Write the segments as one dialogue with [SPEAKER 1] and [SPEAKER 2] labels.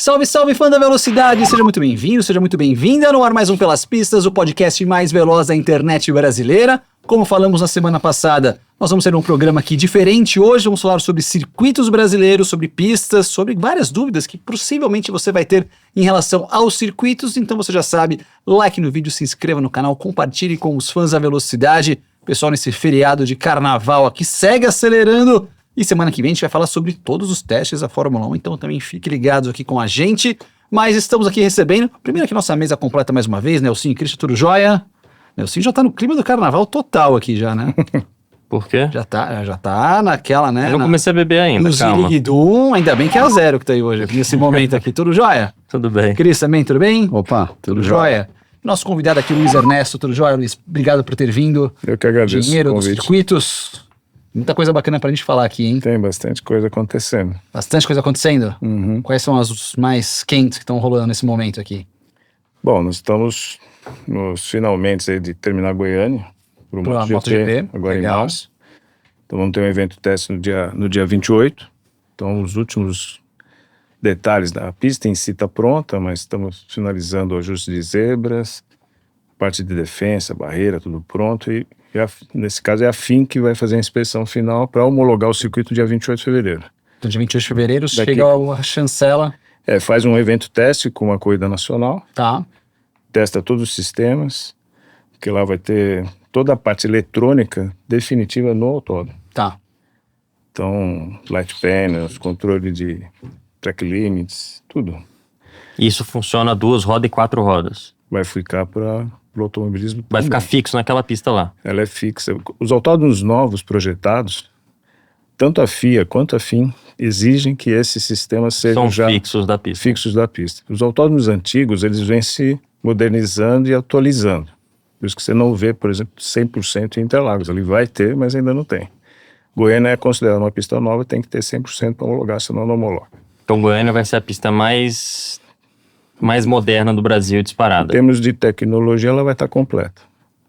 [SPEAKER 1] Salve, salve, fã da velocidade! Seja muito bem-vindo, seja muito bem-vinda no ar mais um Pelas Pistas, o podcast mais veloz da internet brasileira. Como falamos na semana passada, nós vamos ter um programa aqui diferente. Hoje vamos falar sobre circuitos brasileiros, sobre pistas, sobre várias dúvidas que possivelmente você vai ter em relação aos circuitos. Então você já sabe, like no vídeo, se inscreva no canal, compartilhe com os fãs da velocidade. Pessoal, nesse feriado de carnaval aqui, segue acelerando. E semana que vem a gente vai falar sobre todos os testes da Fórmula 1, então também fique ligados aqui com a gente. Mas estamos aqui recebendo, primeiro aqui nossa mesa completa mais uma vez, Nelsinho e Christian, tudo jóia? Nelsinho já tá no clima do carnaval total aqui já, né?
[SPEAKER 2] Por quê?
[SPEAKER 1] Já tá naquela, né?
[SPEAKER 2] Eu não comecei a beber ainda, calma.
[SPEAKER 1] Ainda bem que é a Zero que tá aí hoje, nesse momento aqui, tudo jóia?
[SPEAKER 2] Tudo bem.
[SPEAKER 1] Cris também, tudo bem?
[SPEAKER 3] Opa,
[SPEAKER 1] Tudo jóia? Nosso convidado aqui, Luiz Ernesto, tudo jóia, Luiz? Obrigado por ter vindo.
[SPEAKER 3] Eu que agradeço
[SPEAKER 1] Dinheiro
[SPEAKER 3] o
[SPEAKER 1] dos
[SPEAKER 3] convite.
[SPEAKER 1] circuitos. Muita coisa bacana pra gente falar aqui, hein?
[SPEAKER 3] Tem bastante coisa acontecendo.
[SPEAKER 1] Bastante coisa acontecendo?
[SPEAKER 3] Uhum.
[SPEAKER 1] Quais são os mais quentes que estão rolando nesse momento aqui?
[SPEAKER 3] Bom, nós estamos nos finalmente aí de terminar Goiânia, para o MotoGP, agora
[SPEAKER 1] legal.
[SPEAKER 3] em março. Então vamos ter um evento teste no dia 28. Então os últimos detalhes da pista em si está pronta, mas estamos finalizando o ajuste de zebras, parte de defesa, barreira, tudo pronto. E nesse caso é a FIM que vai fazer a inspeção final para homologar o circuito dia 28 de fevereiro.
[SPEAKER 1] Então, dia 28 de fevereiro,
[SPEAKER 3] Daqui.
[SPEAKER 1] chega a chancela,
[SPEAKER 3] Faz um evento teste com uma corrida nacional,
[SPEAKER 1] tá?
[SPEAKER 3] testa todos os sistemas, que lá vai ter toda a parte eletrônica definitiva no autódromo.
[SPEAKER 1] Tá.
[SPEAKER 3] Então, light panels, controle de track limits, tudo.
[SPEAKER 2] Isso funciona 2 rodas e 4 rodas.
[SPEAKER 3] Vai ficar para o automobilismo.
[SPEAKER 2] Vai
[SPEAKER 3] também.
[SPEAKER 2] ficar fixo naquela pista lá.
[SPEAKER 3] Ela é fixa. Os autódromos novos projetados, tanto a FIA quanto a FIM, exigem que esses sistemas sejam
[SPEAKER 2] São
[SPEAKER 3] já
[SPEAKER 2] fixos da pista.
[SPEAKER 3] fixos da pista. Os autódromos antigos, eles vêm se modernizando e atualizando. Por isso que você não vê, por exemplo, 100% em Interlagos. Ali vai ter, mas ainda não tem. Goiânia é considerada uma pista nova, tem que ter 100% para homologar, senão não homologa.
[SPEAKER 2] Então Goiânia vai ser a pista mais moderna do Brasil,
[SPEAKER 3] Em
[SPEAKER 2] disparada.
[SPEAKER 3] termos de tecnologia, ela vai estar completa.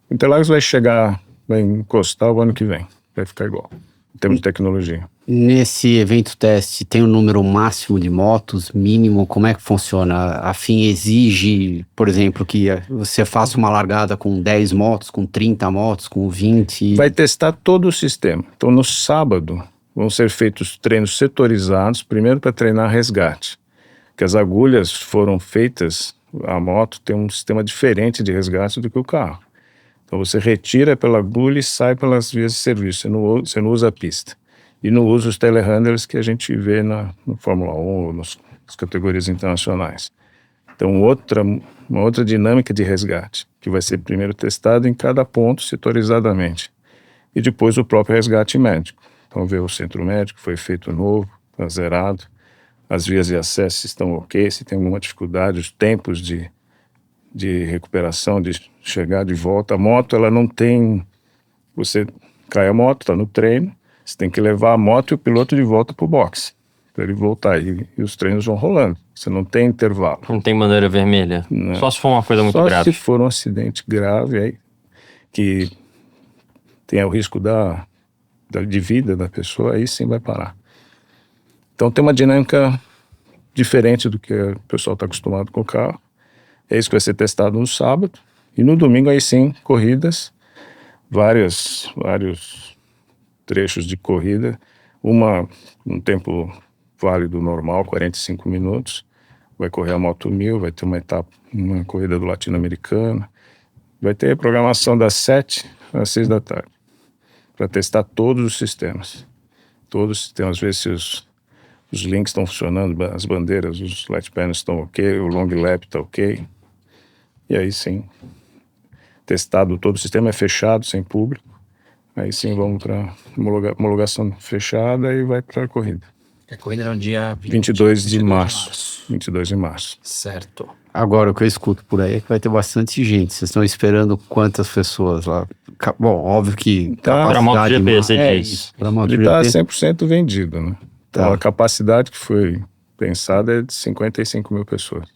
[SPEAKER 3] Interlagos vai encostar o ano que vem, vai ficar igual, em termos de tecnologia.
[SPEAKER 4] Nesse evento teste, tem um número máximo de motos, mínimo? Como é que funciona? A FIM exige, por exemplo, que você faça uma largada com 10 motos, com 30 motos, com 20?
[SPEAKER 3] Vai testar todo o sistema. Então, no sábado, vão ser feitos treinos setorizados, primeiro para treinar resgate. Que as agulhas foram feitas, a moto tem um sistema diferente de resgate do que o carro. Então, você retira pela agulha e sai pelas vias de serviço, você não usa a pista. E não usa os telehandlers que a gente vê no Fórmula 1 ou nas categorias internacionais. Então, uma outra dinâmica de resgate, que vai ser primeiro testado em cada ponto setorizadamente. E depois o próprio resgate médico. Então, ver o centro médico, foi feito novo, está zerado. As vias de acesso estão ok, se tem alguma dificuldade, os tempos de recuperação, de chegar de volta. A moto, ela não tem... Você cai a moto, está no treino, você tem que levar a moto e o piloto de volta para o boxe, para ele voltar. E os treinos vão rolando, você não tem intervalo.
[SPEAKER 2] Não tem bandeira vermelha.
[SPEAKER 3] Não.
[SPEAKER 2] Só se for uma coisa muito
[SPEAKER 3] Só
[SPEAKER 2] grave.
[SPEAKER 3] se for um acidente grave, aí, que tenha o risco de vida da pessoa, aí sim vai parar. Então tem uma dinâmica diferente do que o pessoal está acostumado com o carro. É isso que vai ser testado no sábado. E no domingo aí sim, corridas, vários trechos de corrida. Um tempo válido normal, 45 minutos. Vai correr a Moto 1000, vai ter uma corrida do Latino-Americano. Vai ter programação das 7 às 6 da tarde. Para testar todos os sistemas. Todos os sistemas, ver se os links estão funcionando, as bandeiras, os light panels estão ok, o long lap está ok. E aí sim, testado todo o sistema, é fechado, sem público. Aí sim vamos para homologação fechada e vai para a corrida.
[SPEAKER 1] A corrida é no dia
[SPEAKER 3] 22 de março. 22 de março.
[SPEAKER 1] Certo.
[SPEAKER 4] Agora, o que eu escuto por aí é que vai ter bastante gente. Vocês estão esperando quantas pessoas lá? Bom, óbvio que...
[SPEAKER 3] Tá.
[SPEAKER 2] Pra MotoGP, você diz.
[SPEAKER 4] Isso, pra
[SPEAKER 3] Ele
[SPEAKER 4] MotoGP.
[SPEAKER 3] está 100% vendido, né? Então
[SPEAKER 4] Tá.
[SPEAKER 3] a capacidade que foi pensada é de 55 mil pessoas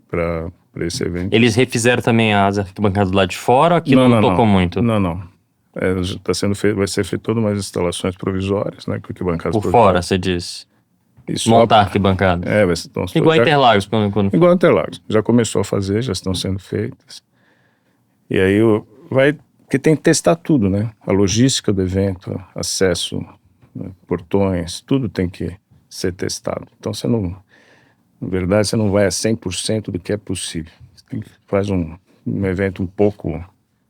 [SPEAKER 3] para esse evento.
[SPEAKER 2] Eles refizeram também as arquibancadas do lado de fora, aquilo não tocou muito.
[SPEAKER 3] Não. Vai ser feito todas umas instalações provisórias, né? Com arquibancadas
[SPEAKER 2] Por
[SPEAKER 3] provisórias.
[SPEAKER 2] fora, você diz.
[SPEAKER 3] E só-
[SPEAKER 2] Montar arquibancada.
[SPEAKER 3] então,
[SPEAKER 2] Igual
[SPEAKER 3] já-
[SPEAKER 2] Interlagos. Quando...
[SPEAKER 3] Igual Interlagos. Já começou a fazer, já estão sendo feitas. E aí porque tem que testar tudo, né? A logística do evento, acesso, né, portões, tudo tem que ser testado. Então na verdade, você não vai a 100% do que é possível. Você faz um evento um pouco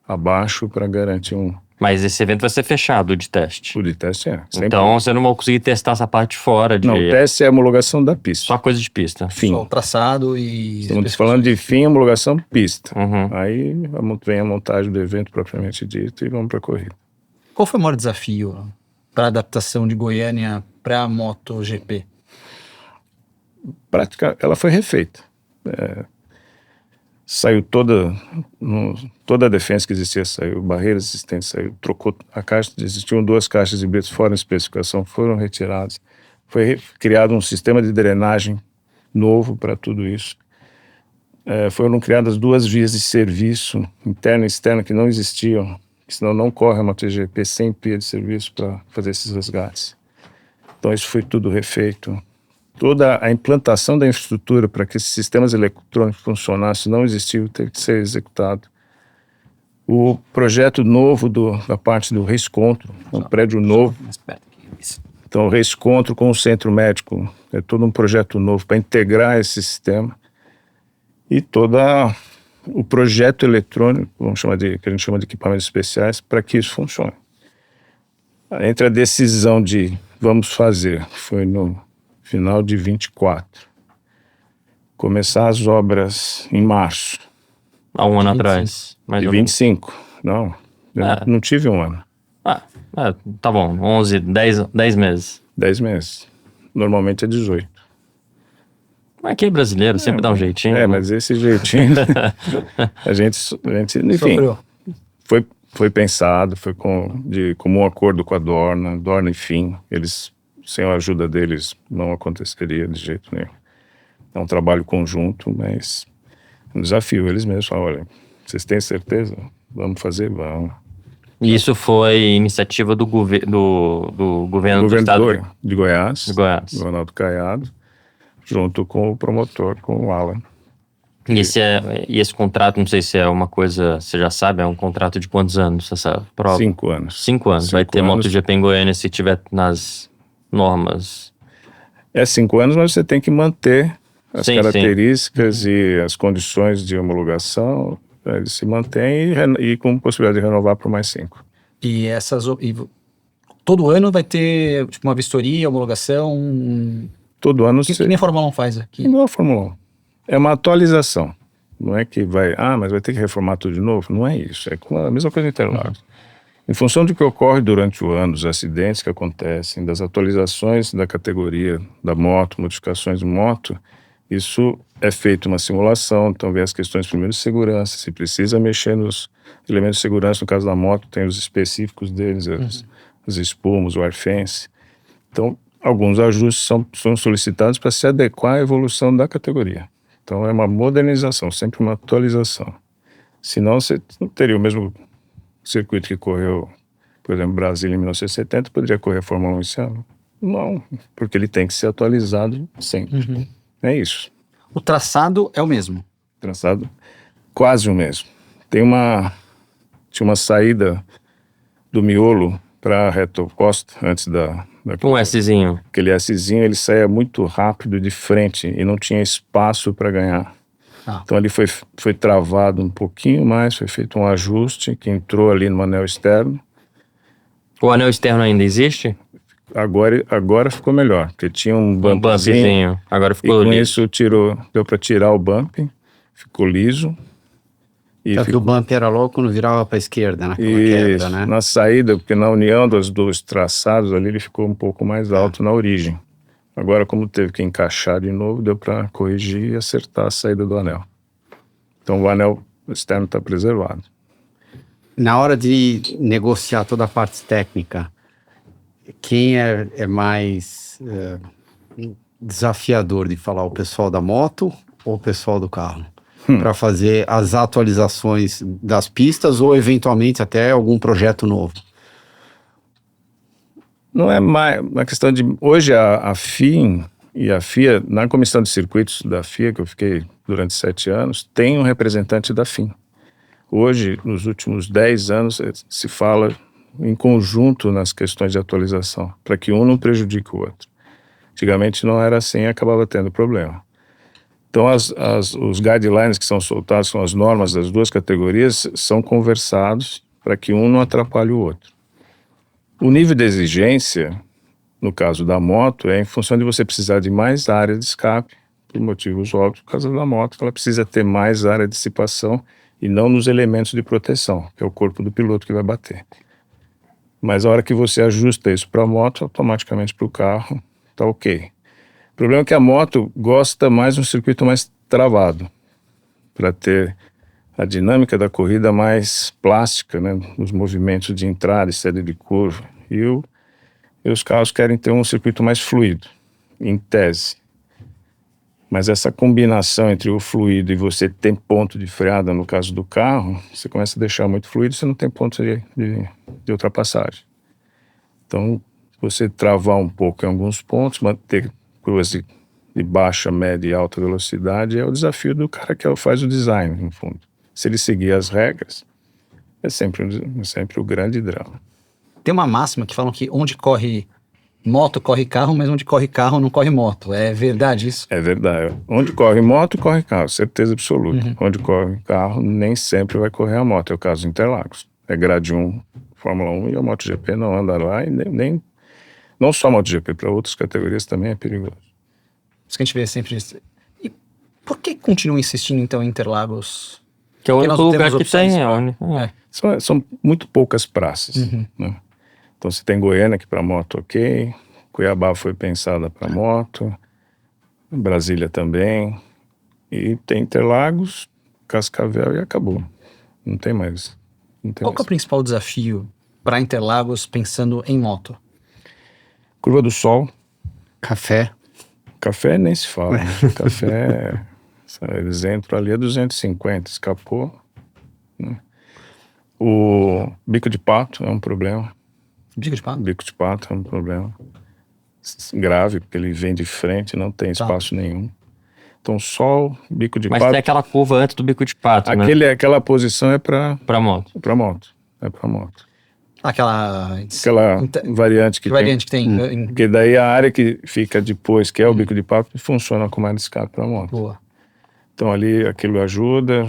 [SPEAKER 3] abaixo para garantir
[SPEAKER 2] Mas esse evento vai ser fechado de teste.
[SPEAKER 3] o de teste. Sempre.
[SPEAKER 2] Então você não vai conseguir testar essa parte fora de...
[SPEAKER 3] Não, o teste é a homologação da pista.
[SPEAKER 2] Só coisa de pista.
[SPEAKER 3] Fim.
[SPEAKER 1] Só o traçado e...
[SPEAKER 3] Estamos falando de fim, homologação, pista.
[SPEAKER 2] Uhum.
[SPEAKER 3] Aí vem a montagem do evento propriamente dito e vamos para a corrida.
[SPEAKER 1] Qual foi o maior desafio para a adaptação de Goiânia para a MotoGP?
[SPEAKER 3] Ela foi refeita. Saiu toda a defesa que existia, saiu, barreiras existentes, saiu, trocou a caixa, existiam 2 caixas de híbridos fora de especificação, foram retiradas. Foi criado um sistema de drenagem novo para tudo isso. Foram criadas 2 vias de serviço, interna e externa, que não existiam, senão não corre a MotoGP sem via de serviço para fazer esses resgates. Então isso foi tudo refeito. Toda a implantação da infraestrutura para que esses sistemas eletrônicos funcionassem não existiu, teve que ser executado. O projeto novo da parte do Race-Contro, um prédio novo. Então, o Race-Contro com o centro médico, é todo um projeto novo para integrar esse sistema. E todo o projeto eletrônico, que a gente chama de equipamentos especiais, para que isso funcione. Entre a decisão de vamos fazer, foi no final de 24. Começar as obras em março.
[SPEAKER 2] Há um ano atrás. Mais
[SPEAKER 3] De
[SPEAKER 2] ou menos.
[SPEAKER 3] 25. Não, eu não tive um ano.
[SPEAKER 2] Tá bom. 11, 10 meses.
[SPEAKER 3] 10 meses. Normalmente é 18.
[SPEAKER 2] Mas aqui é brasileiro, sempre dá um jeitinho. né?
[SPEAKER 3] Mas esse jeitinho, a gente enfim,
[SPEAKER 1] Sofreu.
[SPEAKER 3] foi pensado, foi de comum acordo com a Dorna, enfim, eles, sem a ajuda deles, não aconteceria de jeito nenhum. É um trabalho conjunto, mas é um desafio. Eles mesmos falam, olha, vocês têm certeza? Vamos fazer? Vamos.
[SPEAKER 2] E isso foi iniciativa do governo do
[SPEAKER 3] Governador
[SPEAKER 2] estado
[SPEAKER 3] de Goiás,
[SPEAKER 2] de Goiás.
[SPEAKER 3] Ronaldo Caiado, junto com o promotor, com o Alan.
[SPEAKER 2] E esse contrato, não sei se é uma coisa, você já sabe, é um contrato de quantos anos essa prova?
[SPEAKER 3] 5 anos.
[SPEAKER 2] 5 anos. Vai
[SPEAKER 3] 5
[SPEAKER 2] ter
[SPEAKER 3] anos.
[SPEAKER 2] MotoGP em Goiânia se tiver nas normas.
[SPEAKER 3] É 5 anos, mas você tem que manter as
[SPEAKER 2] Sim,
[SPEAKER 3] características e as condições de homologação, ele se mantém e com possibilidade de renovar por mais 5.
[SPEAKER 1] E todo ano vai ter tipo, uma vistoria, homologação,
[SPEAKER 3] Todo ano
[SPEAKER 1] que nem a Fórmula 1 faz aqui.
[SPEAKER 3] igual a Fórmula 1. É uma atualização. Não é que mas vai ter que reformar tudo de novo. Não é isso. É a mesma coisa em Interlagos. Em função do que ocorre durante o ano, dos acidentes que acontecem, das atualizações da categoria da moto, modificações de moto, isso é feito uma simulação, então vê as questões primeiro de segurança, se precisa mexer nos elementos de segurança, no caso da moto tem os específicos deles, os espumos, o arfence. Então, alguns ajustes são solicitados para se adequar à evolução da categoria. Então, é uma modernização, sempre uma atualização. Senão, você não teria o mesmo circuito que correu, por exemplo, Brasília em 1970, poderia correr a Fórmula 1 esse ano? Não, porque ele tem que ser atualizado sempre. É isso.
[SPEAKER 1] O traçado é o mesmo.
[SPEAKER 3] Traçado quase o mesmo. Tinha uma saída do miolo para a reta oposta, antes
[SPEAKER 2] Um Szinho.
[SPEAKER 3] aquele Szinho, ele saía muito rápido de frente e não tinha espaço para ganhar. Então ali foi travado um pouquinho mais, foi feito um ajuste que entrou ali no anel externo.
[SPEAKER 2] O anel externo ainda existe?
[SPEAKER 3] Agora ficou melhor, porque tinha um
[SPEAKER 2] Um
[SPEAKER 3] bumpzinho.
[SPEAKER 2] bumpzinho. Agora
[SPEAKER 3] E
[SPEAKER 2] ficou
[SPEAKER 3] com
[SPEAKER 2] liso.
[SPEAKER 3] isso deu para tirar o bump, ficou liso. E
[SPEAKER 4] Só que o bump era logo quando virava para a esquerda, naquela quebra, né?
[SPEAKER 3] na saída, porque na união dos dois traçados ali, ele ficou um pouco mais alto na origem. Agora, como teve que encaixar de novo, deu para corrigir e acertar a saída do anel. Então, o anel externo está preservado.
[SPEAKER 4] Na hora de negociar toda a parte técnica, quem é mais desafiador de falar, o pessoal da moto ou o pessoal do carro? Para fazer as atualizações das pistas ou eventualmente até algum projeto novo?
[SPEAKER 3] Não é mais uma questão de... Hoje a FIM, E a FIA, na comissão de circuitos da FIA, que eu fiquei durante 7 anos, tem um representante da FIM. Hoje, nos últimos 10 anos, se fala em conjunto nas questões de atualização, para que um não prejudique o outro. Antigamente não era assim e acabava tendo problema. Então, os guidelines que são soltados, são as normas das duas categorias, são conversados para que um não atrapalhe o outro. O nível de exigência, no caso da moto, é em função de você precisar de mais área de escape, por motivos óbvios, por causa da moto, ela precisa ter mais área de dissipação e não nos elementos de proteção, que é o corpo do piloto que vai bater. Mas a hora que você ajusta isso para a moto, automaticamente para o carro, tá ok. O problema é que a moto gosta mais de um circuito mais travado, para ter a dinâmica da corrida mais plástica, né, nos movimentos de entrada e saída de curva. E os carros querem ter um circuito mais fluido, em tese. Mas essa combinação entre o fluido e você ter ponto de freada, no caso do carro, você começa a deixar muito fluido, você não tem ponto de ultrapassagem. Então, você travar um pouco em alguns pontos, manter curvas de baixa, média e alta velocidade é o desafio do cara que faz o design, no fundo. Se ele seguir as regras, é sempre o grande drama.
[SPEAKER 1] Tem uma máxima que falam que onde corre moto, corre carro, mas onde corre carro, não corre moto. É verdade isso?
[SPEAKER 3] É verdade. Onde corre moto, corre carro, certeza absoluta. Uhum. Onde corre carro, nem sempre vai correr a moto. É o caso de Interlagos. É grade 1, Fórmula 1 e a MotoGP não anda lá e nem não só a MotoGP, para outras categorias também é perigoso.
[SPEAKER 1] Isso que a gente vê sempre isso. E por que continuam insistindo então em Interlagos?
[SPEAKER 2] Que é o único lugar que tem.
[SPEAKER 3] São muito poucas praças. Uhum. Né? Então você tem Goiânia que para moto ok, Cuiabá foi pensada para moto, Brasília também, e tem Interlagos, Cascavel e acabou. Não tem mais.
[SPEAKER 1] Qual que é o principal desafio para Interlagos pensando em moto?
[SPEAKER 3] Curva do Sol.
[SPEAKER 4] Café.
[SPEAKER 3] Café nem se fala. Né? Café, eles entram ali a 250, escapou. Né? O Bico de Pato é um problema.
[SPEAKER 1] Bico de Pato?
[SPEAKER 3] Bico de Pato é um problema grave, porque ele vem de frente, não tem espaço nenhum. Então, Sol, Bico de Pato...
[SPEAKER 2] Mas tem aquela curva antes do Bico de Pato, né?
[SPEAKER 3] Aquela posição é para
[SPEAKER 2] moto.
[SPEAKER 3] Para moto. É para moto.
[SPEAKER 1] Aquela
[SPEAKER 3] variante que
[SPEAKER 1] tem.
[SPEAKER 3] Porque daí a área que fica depois, que é o Bico de Pato, funciona como área de escape para moto.
[SPEAKER 1] Boa.
[SPEAKER 3] Então ali aquilo ajuda,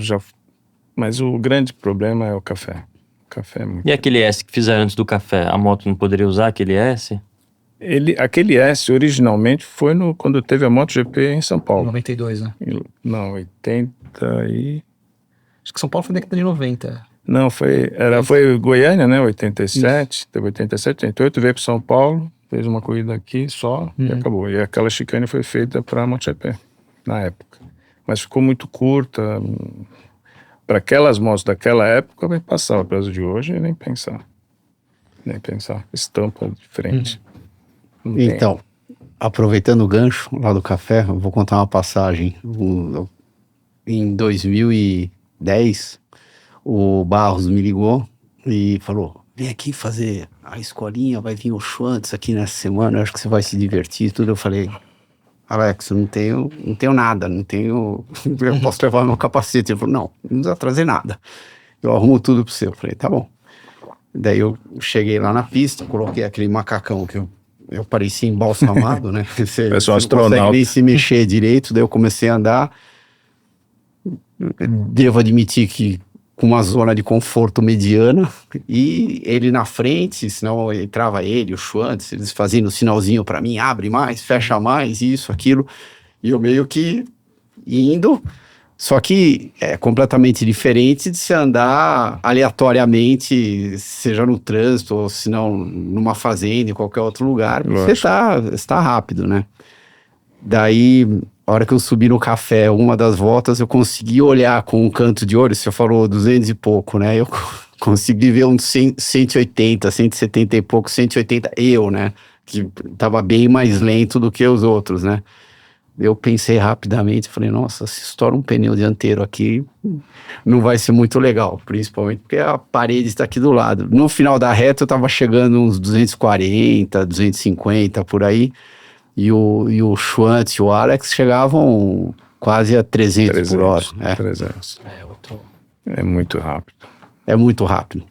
[SPEAKER 3] mas o grande problema é o café. O café é muito...
[SPEAKER 2] E aquele S que fizeram antes do café, a moto não poderia usar aquele S?
[SPEAKER 3] Aquele S originalmente foi quando teve a MotoGP em São Paulo.
[SPEAKER 1] 92, né?
[SPEAKER 3] Não, 80 e...
[SPEAKER 1] Acho que São Paulo foi na década de 90.
[SPEAKER 3] Não, foi Goiânia, né? 87, isso. Teve 87, 88, veio para São Paulo, fez uma corrida aqui só e acabou. E aquela chicane foi feita para a MotoGP na época. Mas ficou muito curta. Para aquelas motos daquela época, vai passar. Para as de hoje, nem pensar. Estampa de frente.
[SPEAKER 4] Então, aproveitando o gancho lá do café, eu vou contar uma passagem. Em 2010, o Barros me ligou e falou: vem aqui fazer a escolinha, vai vir o Schwantz aqui nessa semana, eu acho que você vai se divertir e tudo. Eu falei: Alex, eu não tenho nada, eu posso levar meu capacete. Ele falou: não precisa trazer nada, eu arrumo tudo pro você. Eu falei: tá bom. Daí eu cheguei lá na pista, coloquei aquele macacão que eu parecia embalsamado, né? Você não consegue nem se mexer direito. Daí eu comecei a andar. Devo admitir que com uma zona de conforto mediana, e ele na frente, senão entrava ele, o Schwantz, eles faziam o sinalzinho para mim: abre mais, fecha mais, isso, aquilo, e eu meio que indo, só que é completamente diferente de se andar aleatoriamente, seja no trânsito, ou se não numa fazenda, em qualquer outro lugar. Você tá rápido, né? Daí, a hora que eu subi no café, uma das voltas, eu consegui olhar com um canto de olho. Você falou 200 e pouco, né? Eu consegui ver uns 180, 170 e pouco, 180 né? Que tava bem mais lento do que os outros, né? Eu pensei rapidamente, falei: nossa, se estoura um pneu dianteiro aqui, não vai ser muito legal, principalmente porque a parede está aqui do lado. No final da reta eu tava chegando uns 240, 250, por aí. e o Schwantz e o Alex chegavam quase a 300 por hora.
[SPEAKER 3] 300. É muito rápido.
[SPEAKER 4] É muito rápido.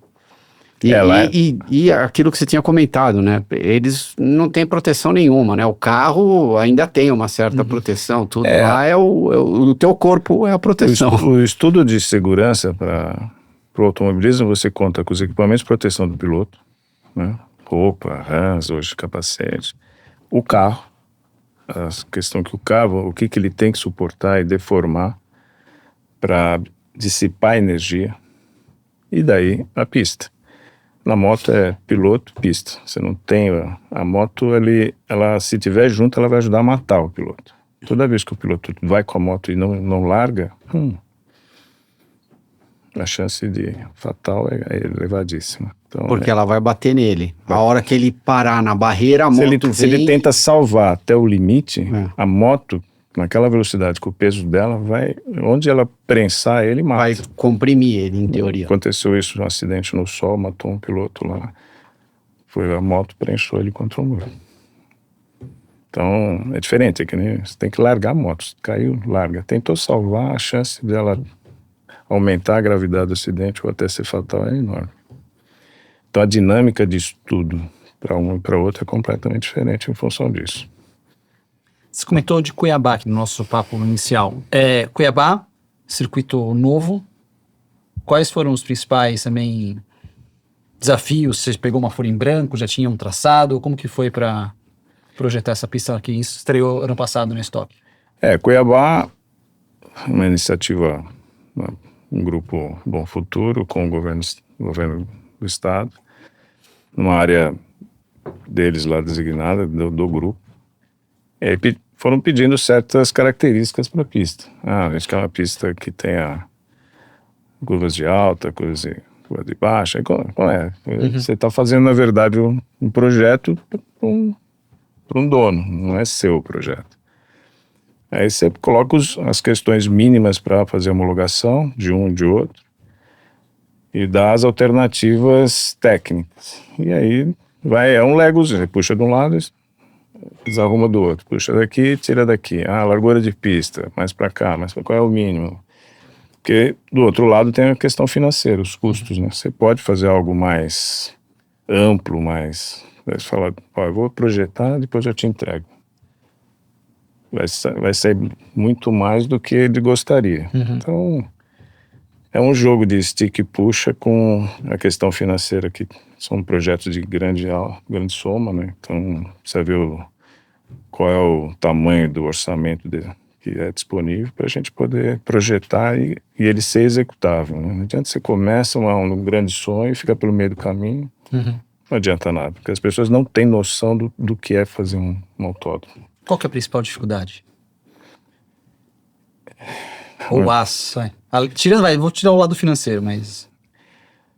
[SPEAKER 4] E aquilo que você tinha comentado, né? Eles não têm proteção nenhuma, né? O carro ainda tem uma certa proteção, tudo lá o teu corpo é a proteção.
[SPEAKER 3] O estudo de segurança para o automobilismo, você conta com os equipamentos de proteção do piloto, né? Roupa, rãs, hoje capacete. O carro, a questão que o carro, o que ele tem que suportar e deformar para dissipar energia, e daí a pista. Na moto é piloto, pista. Você não tem... A moto, ela, se tiver junto, ela vai ajudar a matar o piloto. Toda vez que o piloto vai com a moto e não larga, a chance de fatal é elevadíssima. Então,
[SPEAKER 4] porque ela vai bater nele. A hora que ele parar na barreira, a moto
[SPEAKER 3] se ele tenta salvar até o limite, a moto, naquela velocidade, com o peso dela, vai... Onde ela prensar ele, mata.
[SPEAKER 4] Vai comprimir ele, em teoria.
[SPEAKER 3] Aconteceu isso, um acidente no sol, matou um piloto lá. A moto prensou ele contra o muro. Então, é diferente, é que nem... Você tem que largar a moto. Caiu, larga. Tentou salvar, a chance dela aumentar a gravidade do acidente ou até ser fatal é enorme. Então, a dinâmica de estudo para um e para outro é completamente diferente em função disso.
[SPEAKER 1] Você comentou de Cuiabá aqui no nosso papo inicial. Cuiabá, circuito novo. Quais foram os principais também desafios? Você pegou uma folha em branco, já tinha um traçado? Como que foi para projetar essa pista que estreou ano passado no estoque?
[SPEAKER 3] Cuiabá, uma iniciativa, um grupo Bom Futuro com o governo do estado, numa área deles lá designada, do grupo. Foram pedindo certas características para a pista. A gente quer uma pista que tenha curvas de alta, curvas de baixa. Você está fazendo, na verdade, um projeto para um dono, não é seu o projeto. Aí você coloca as questões mínimas para fazer a homologação de um e de outro e dá as alternativas técnicas. E aí é um legozinho, você puxa de um lado, desarruma do outro, puxa daqui, tira daqui. Largura de pista, mais para cá, qual é o mínimo? Porque do outro lado tem a questão financeira, os custos, né? Você pode fazer algo mais amplo, você fala, eu vou projetar, depois eu te entrego. Vai ser muito mais do que ele gostaria. Então, é um jogo de stick e puxa com a questão financeira, que são projetos de grande soma, né? Então, você vê qual é o tamanho do orçamento que é disponível para a gente poder projetar e ele ser executável, né? Não adianta você começa um grande sonho e fica pelo meio do caminho, não adianta nada, porque as pessoas não têm noção do que é fazer um autódromo.
[SPEAKER 1] Qual que é a principal dificuldade? Ou vou tirar o lado financeiro, mas...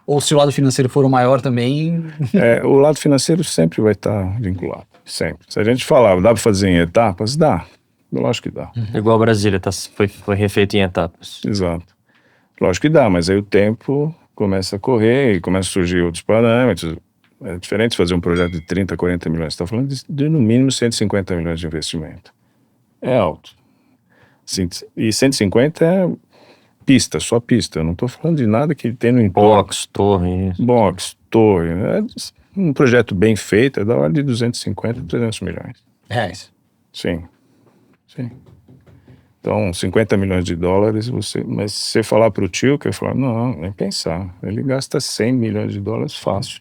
[SPEAKER 1] Ou se o lado financeiro for o maior também...
[SPEAKER 3] O lado financeiro sempre vai estar vinculado, sempre. Se a gente falar, dá para fazer em etapas? Dá. Lógico que dá.
[SPEAKER 2] Igual a Brasília, foi refeito em etapas.
[SPEAKER 3] Exato. Lógico que dá, mas aí o tempo começa a correr e começa a surgir outros parâmetros. É diferente fazer um projeto de 30, 40 milhões. Você está falando de no mínimo 150 milhões de investimento. É alto. E 150 é pista, só pista. Eu não estou falando de nada que tem no entorno.
[SPEAKER 2] Box, torre.
[SPEAKER 3] Torre. Um projeto bem feito é da ordem de 250 a 300 milhões.
[SPEAKER 1] Reais.
[SPEAKER 3] Sim. Então, 50 milhões de dólares, mas se você falar para o tio, que ele falar, não, nem pensar. Ele gasta 100 milhões de dólares fácil.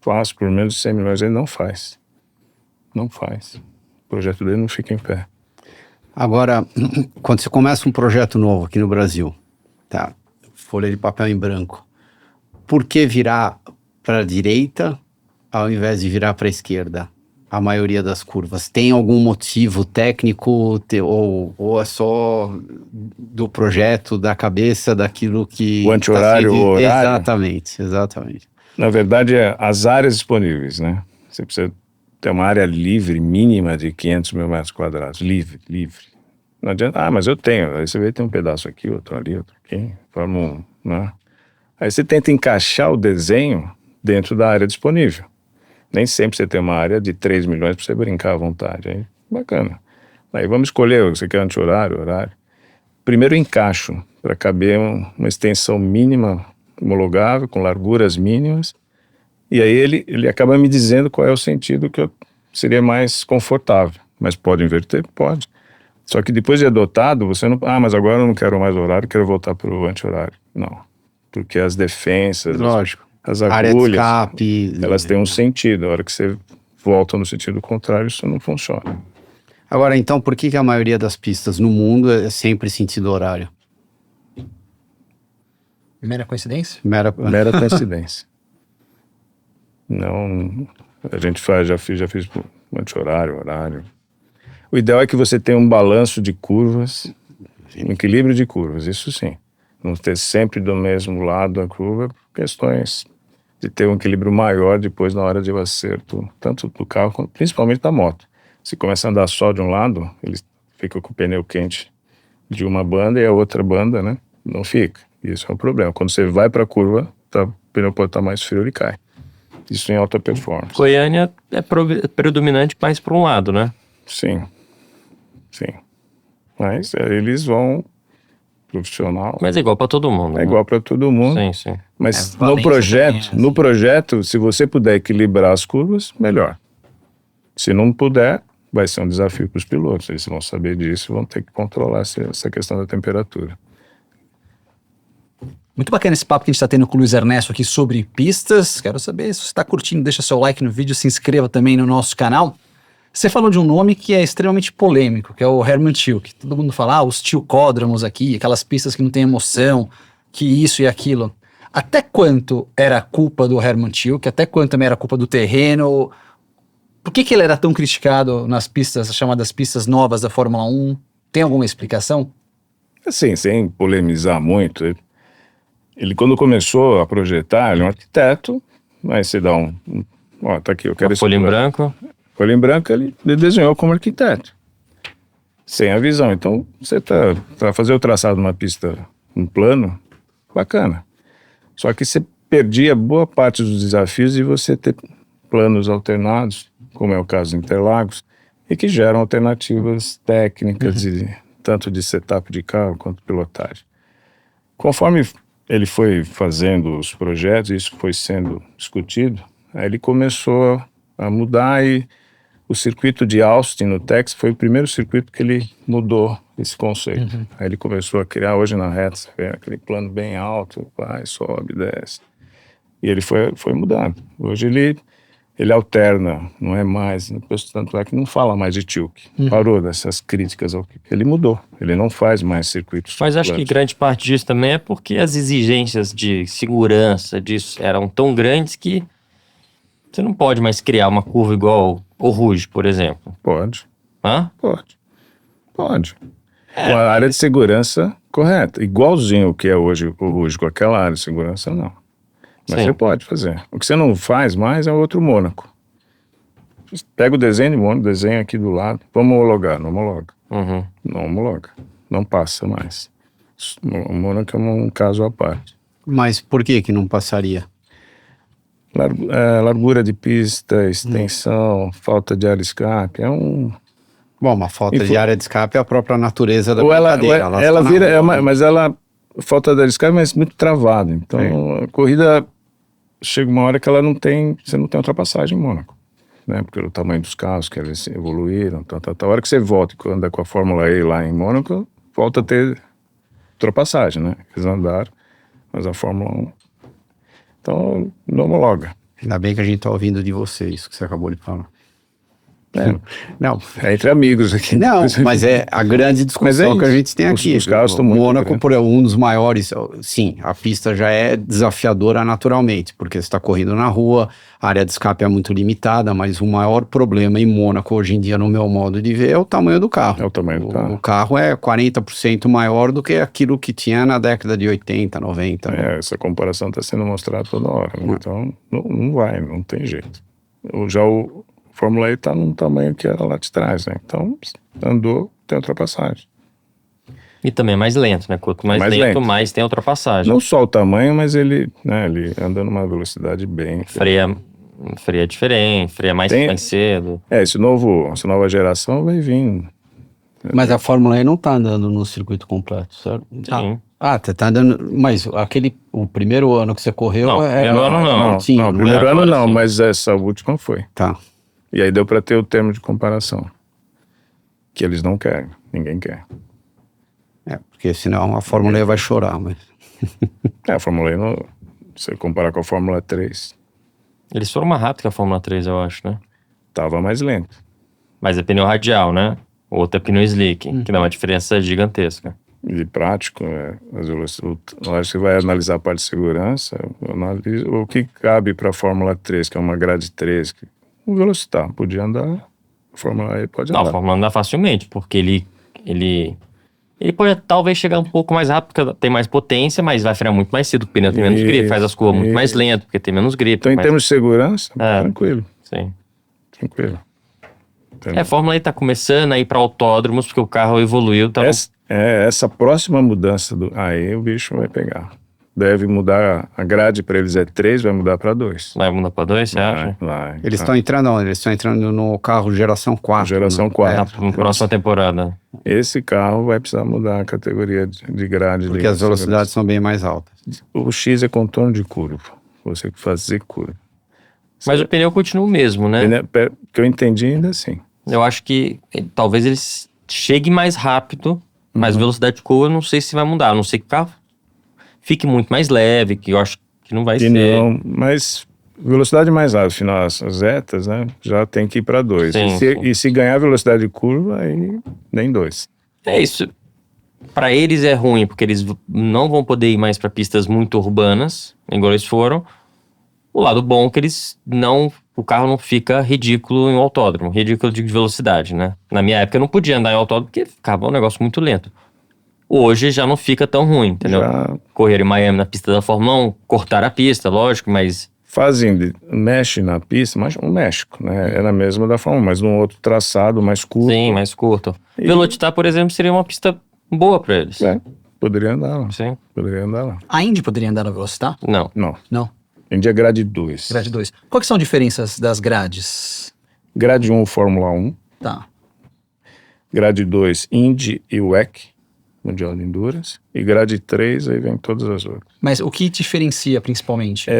[SPEAKER 3] Fácil, por menos 100 milhões, ele não faz. Não faz. O projeto dele não fica em pé.
[SPEAKER 4] Agora, quando você começa um projeto novo aqui no Brasil, tá, folha de papel em branco, por que virar para a direita ao invés de virar para a esquerda? A maioria das curvas. Tem algum motivo técnico ou é só do projeto, da cabeça, daquilo que...
[SPEAKER 3] O anti-horário, o horário?
[SPEAKER 4] Exatamente.
[SPEAKER 3] Na verdade, é as áreas disponíveis, né? Você precisa ter uma área livre, mínima de 500 mil metros quadrados. Livre. Não adianta, mas eu tenho. Aí você vê, tem um pedaço aqui, outro ali, outro aqui. Forma um, né? Aí você tenta encaixar o desenho dentro da área disponível. Nem sempre você tem uma área de 3 milhões para você brincar à vontade. Aí bacana. Aí vamos escolher, você quer anti-horário, horário. Primeiro encaixo, para caber uma extensão mínima homologável, com larguras mínimas, e aí ele acaba me dizendo qual é o sentido que seria mais confortável. Mas pode inverter? Pode. Só que depois de adotado, você não... mas agora eu não quero mais horário, quero voltar para o anti-horário. Não. Porque as defensas,
[SPEAKER 4] Lógico.
[SPEAKER 3] as
[SPEAKER 4] Área de
[SPEAKER 3] agulhas,
[SPEAKER 4] escape.
[SPEAKER 3] elas têm um sentido. A hora que você volta no sentido contrário, isso não funciona.
[SPEAKER 4] Agora, então, por que a maioria das pistas no mundo é sempre sentido horário?
[SPEAKER 1] Mera coincidência?
[SPEAKER 3] Mera coincidência. Não, a gente já fiz anti-horário, horário. O ideal é que você tenha um balanço de curvas, um equilíbrio de curvas, isso sim. Não ter sempre do mesmo lado a curva, por questões de ter um equilíbrio maior depois na hora de o acerto, tanto do carro, quanto, principalmente da moto. Se começa a andar só de um lado, ele fica com o pneu quente de uma banda e a outra banda, né, não fica. Isso é um problema. Quando você vai para a curva, o pneu pode estar mais frio e cai. Isso em alta performance.
[SPEAKER 2] Goiânia é predominante mais para um lado, né?
[SPEAKER 3] Sim. Mas eles vão profissional.
[SPEAKER 2] Mas é igual para todo mundo.
[SPEAKER 3] É igual para todo mundo.
[SPEAKER 2] Sim.
[SPEAKER 3] Mas
[SPEAKER 1] Valência
[SPEAKER 3] no projeto, se você puder equilibrar as curvas, melhor. Se não puder, vai ser um desafio para os pilotos. Eles vão saber disso e vão ter que controlar essa questão da temperatura.
[SPEAKER 1] Muito bacana esse papo que a gente está tendo com o Luiz Ernesto aqui sobre pistas. Quero saber se você está curtindo, deixa seu like no vídeo, se inscreva também no nosso canal. Você falou de um nome que é extremamente polêmico, que é o Hermann Tilke. Todo mundo fala, os tilcódromos aqui, aquelas pistas que não tem emoção, que isso e aquilo. Até quanto era culpa do Hermann Tilke? Até quanto também era culpa do terreno? Por que ele era tão criticado nas pistas, as chamadas pistas novas da Fórmula 1? Tem alguma explicação?
[SPEAKER 3] Assim, sem polemizar muito, ele quando começou a projetar, ele é um arquiteto, aí você dá tá aqui, eu quero
[SPEAKER 2] folha em branco.
[SPEAKER 3] Folha em branco ele desenhou como arquiteto, sem a visão. Então, você tá fazer o traçado de uma pista, um plano, bacana. Só que você perdia boa parte dos desafios de você ter planos alternados, como é o caso de Interlagos, e que geram alternativas técnicas, tanto de setup de carro quanto pilotagem. Conforme ele foi fazendo os projetos, isso foi sendo discutido, aí ele começou a mudar e o circuito de Austin, no Texas, foi o primeiro circuito que ele mudou esse conceito. Aí ele começou a criar, hoje na reta, você vê aquele plano bem alto, vai, sobe, desce. E ele foi mudando. Hoje ele alterna, não é mais, tanto é que não fala mais de Tilke. Parou dessas críticas ao que ele mudou. Ele não faz mais circuitos.
[SPEAKER 2] Mas acho que grande parte disso também é porque as exigências de segurança disso eram tão grandes que você não pode mais criar uma curva igual o Rouge, por exemplo.
[SPEAKER 3] Pode.
[SPEAKER 2] Hã?
[SPEAKER 3] Pode. Com a área de segurança correta. Igualzinho o que é hoje o Rouge, com aquela área de segurança, não. Mas você pode fazer. O que você não faz mais é o outro Mônaco. Pega o desenho de Mônaco, desenha aqui do lado. Vamos homologar, não homologa. Não homologa. Não passa mais. O Mônaco é um caso à parte.
[SPEAKER 4] Mas por que não passaria?
[SPEAKER 3] Largura de pista, extensão, falta de área de escape,
[SPEAKER 4] Bom, uma falta de área de escape é a própria natureza da
[SPEAKER 3] brincadeira. Mas falta de área de escape, mas muito travada. Então, a corrida chega uma hora que você não tem ultrapassagem em Mônaco, né? Porque o tamanho dos carros que eles evoluíram, a hora que você volta e anda com a Fórmula E lá em Mônaco, volta a ter ultrapassagem, né? Eles andaram, mas a Fórmula 1... Então, não homologa.
[SPEAKER 4] Ainda bem que a gente tá ouvindo de você, isso que você acabou de falar. Não.
[SPEAKER 3] É entre amigos aqui.
[SPEAKER 4] Não, mas é a grande discussão que a gente tem aqui.
[SPEAKER 3] Os carros estão
[SPEAKER 4] o
[SPEAKER 3] muito
[SPEAKER 4] Mônaco,
[SPEAKER 3] grandes.
[SPEAKER 4] por um dos maiores, sim, a pista já é desafiadora naturalmente, porque você está correndo na rua, a área de escape é muito limitada, mas o maior problema em Mônaco hoje em dia, no meu modo de ver, é o tamanho do carro.
[SPEAKER 3] É o tamanho do carro.
[SPEAKER 4] O carro é 40% maior do que aquilo que tinha na década de 80, 90.
[SPEAKER 3] Essa comparação está sendo mostrada toda hora. Né? Então, não tem jeito. Já o Fórmula E está num tamanho que era lá de trás, né? Então, andou, tem ultrapassagem.
[SPEAKER 2] E também é mais lento, né? Quanto mais lento, mais tem ultrapassagem.
[SPEAKER 3] Não só o tamanho, mas ele anda numa velocidade bem...
[SPEAKER 2] Freia Freia diferente, freia mais cedo.
[SPEAKER 3] Essa nova geração vai vir.
[SPEAKER 4] Mas a Fórmula E não tá andando no circuito completo, certo?
[SPEAKER 2] Sim.
[SPEAKER 4] Tá andando, mas o primeiro ano que você correu...
[SPEAKER 2] Não, primeiro ano não.
[SPEAKER 4] Sim,
[SPEAKER 3] Não, primeiro ano não,
[SPEAKER 2] sim.
[SPEAKER 3] mas essa última foi.
[SPEAKER 4] Tá.
[SPEAKER 3] E aí deu para ter o termo de comparação. Que eles não querem, ninguém quer.
[SPEAKER 4] Porque senão a Fórmula E vai chorar, mas...
[SPEAKER 3] A Fórmula E, não, se você comparar com a Fórmula 3,
[SPEAKER 2] Eles foram mais rápido que a Fórmula 3, eu acho, né?
[SPEAKER 3] tava mais lento.
[SPEAKER 2] Mas é pneu radial, né? O outro é pneu slick, que dá uma diferença gigantesca.
[SPEAKER 3] De prático, na hora que você vai analisar a parte de segurança, analisa o que cabe para a Fórmula 3, que é uma grade 3, que o Velocitar podia andar, a Fórmula E pode
[SPEAKER 2] Não, a
[SPEAKER 3] andar.
[SPEAKER 2] Fórmula anda facilmente, porque ele pode talvez chegar um pouco mais rápido, porque tem mais potência, mas vai frear muito mais cedo, porque o pneu tem menos gripe, faz as curvas muito mais lento, porque tem menos gripe.
[SPEAKER 3] Então, em termos de segurança, tranquilo.
[SPEAKER 2] Sim.
[SPEAKER 3] Tranquilo.
[SPEAKER 2] A Fórmula E tá começando a ir para autódromos, porque o carro evoluiu. Tá
[SPEAKER 3] Essa próxima mudança aí o bicho vai pegar. Deve mudar, a grade para eles é 3, vai mudar para 2.
[SPEAKER 2] Vai mudar para 2, você acha?
[SPEAKER 3] Vai.
[SPEAKER 4] Eles estão entrando onde? Eles estão entrando no carro geração 4.
[SPEAKER 3] Geração
[SPEAKER 4] né?
[SPEAKER 3] 4.
[SPEAKER 2] Na próxima temporada.
[SPEAKER 3] Esse carro vai precisar mudar a categoria de grade.
[SPEAKER 4] Porque as velocidades são bem mais altas.
[SPEAKER 3] O X é contorno de curva. Você fazer curva.
[SPEAKER 2] Mas o pneu continua o mesmo, né?
[SPEAKER 3] Que eu entendi ainda assim.
[SPEAKER 2] Eu acho que talvez eles cheguem mais rápido, mas a velocidade de curva eu não sei se vai mudar. A não ser que o carro fique muito mais leve, que eu acho que não vai ser.
[SPEAKER 3] Não, mas velocidade mais alta, afinal as retas, né, já tem que ir para 2. E se ganhar velocidade de curva, aí nem 2.
[SPEAKER 2] É isso. Para eles é ruim, porque eles não vão poder ir mais para pistas muito urbanas, igual eles foram. O lado bom é que o carro não fica ridículo em autódromo, ridículo de velocidade, né? Na minha época eu não podia andar em autódromo porque ficava um negócio muito lento. Hoje já não fica tão ruim, entendeu? Correr em Miami na pista da Fórmula 1, cortar a pista, lógico, mas...
[SPEAKER 3] Mexe na pista, mas no México, né? É na mesma da Fórmula 1, mas num outro traçado mais curto.
[SPEAKER 2] Sim, mais curto. Velocitar, por exemplo, seria uma pista boa para eles.
[SPEAKER 3] Poderia andar lá.
[SPEAKER 2] Sim.
[SPEAKER 3] Poderia andar lá.
[SPEAKER 1] A Indy poderia andar no Velocitar?
[SPEAKER 2] Não.
[SPEAKER 1] Não.
[SPEAKER 3] Indy é grade 2.
[SPEAKER 1] Grade 2. Quais que são as diferenças das grades?
[SPEAKER 3] Grade 1, Fórmula 1.
[SPEAKER 1] Tá.
[SPEAKER 3] Grade 2, Indy e WEC, Mundial de Endurance. E grade 3, aí vem todas as outras.
[SPEAKER 1] Mas o que diferencia principalmente?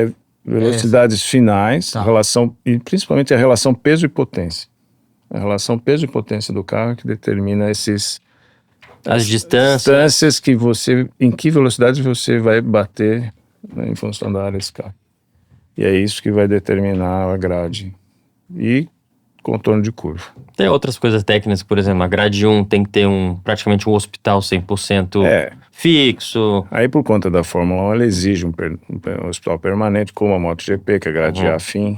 [SPEAKER 3] Velocidades finais,
[SPEAKER 1] Tá.
[SPEAKER 3] e principalmente a relação peso e potência. A relação peso e potência do carro que determina
[SPEAKER 2] As distâncias.
[SPEAKER 3] distâncias em que velocidade você vai bater, né, em função da área desse carro. E é isso que vai determinar a grade. E contorno de curva.
[SPEAKER 2] Tem outras coisas técnicas, por exemplo, a grade 1 tem que ter praticamente um hospital 100% fixo.
[SPEAKER 3] Aí, por conta da Fórmula 1, ela exige um hospital permanente, como a MotoGP, que é grade A fim.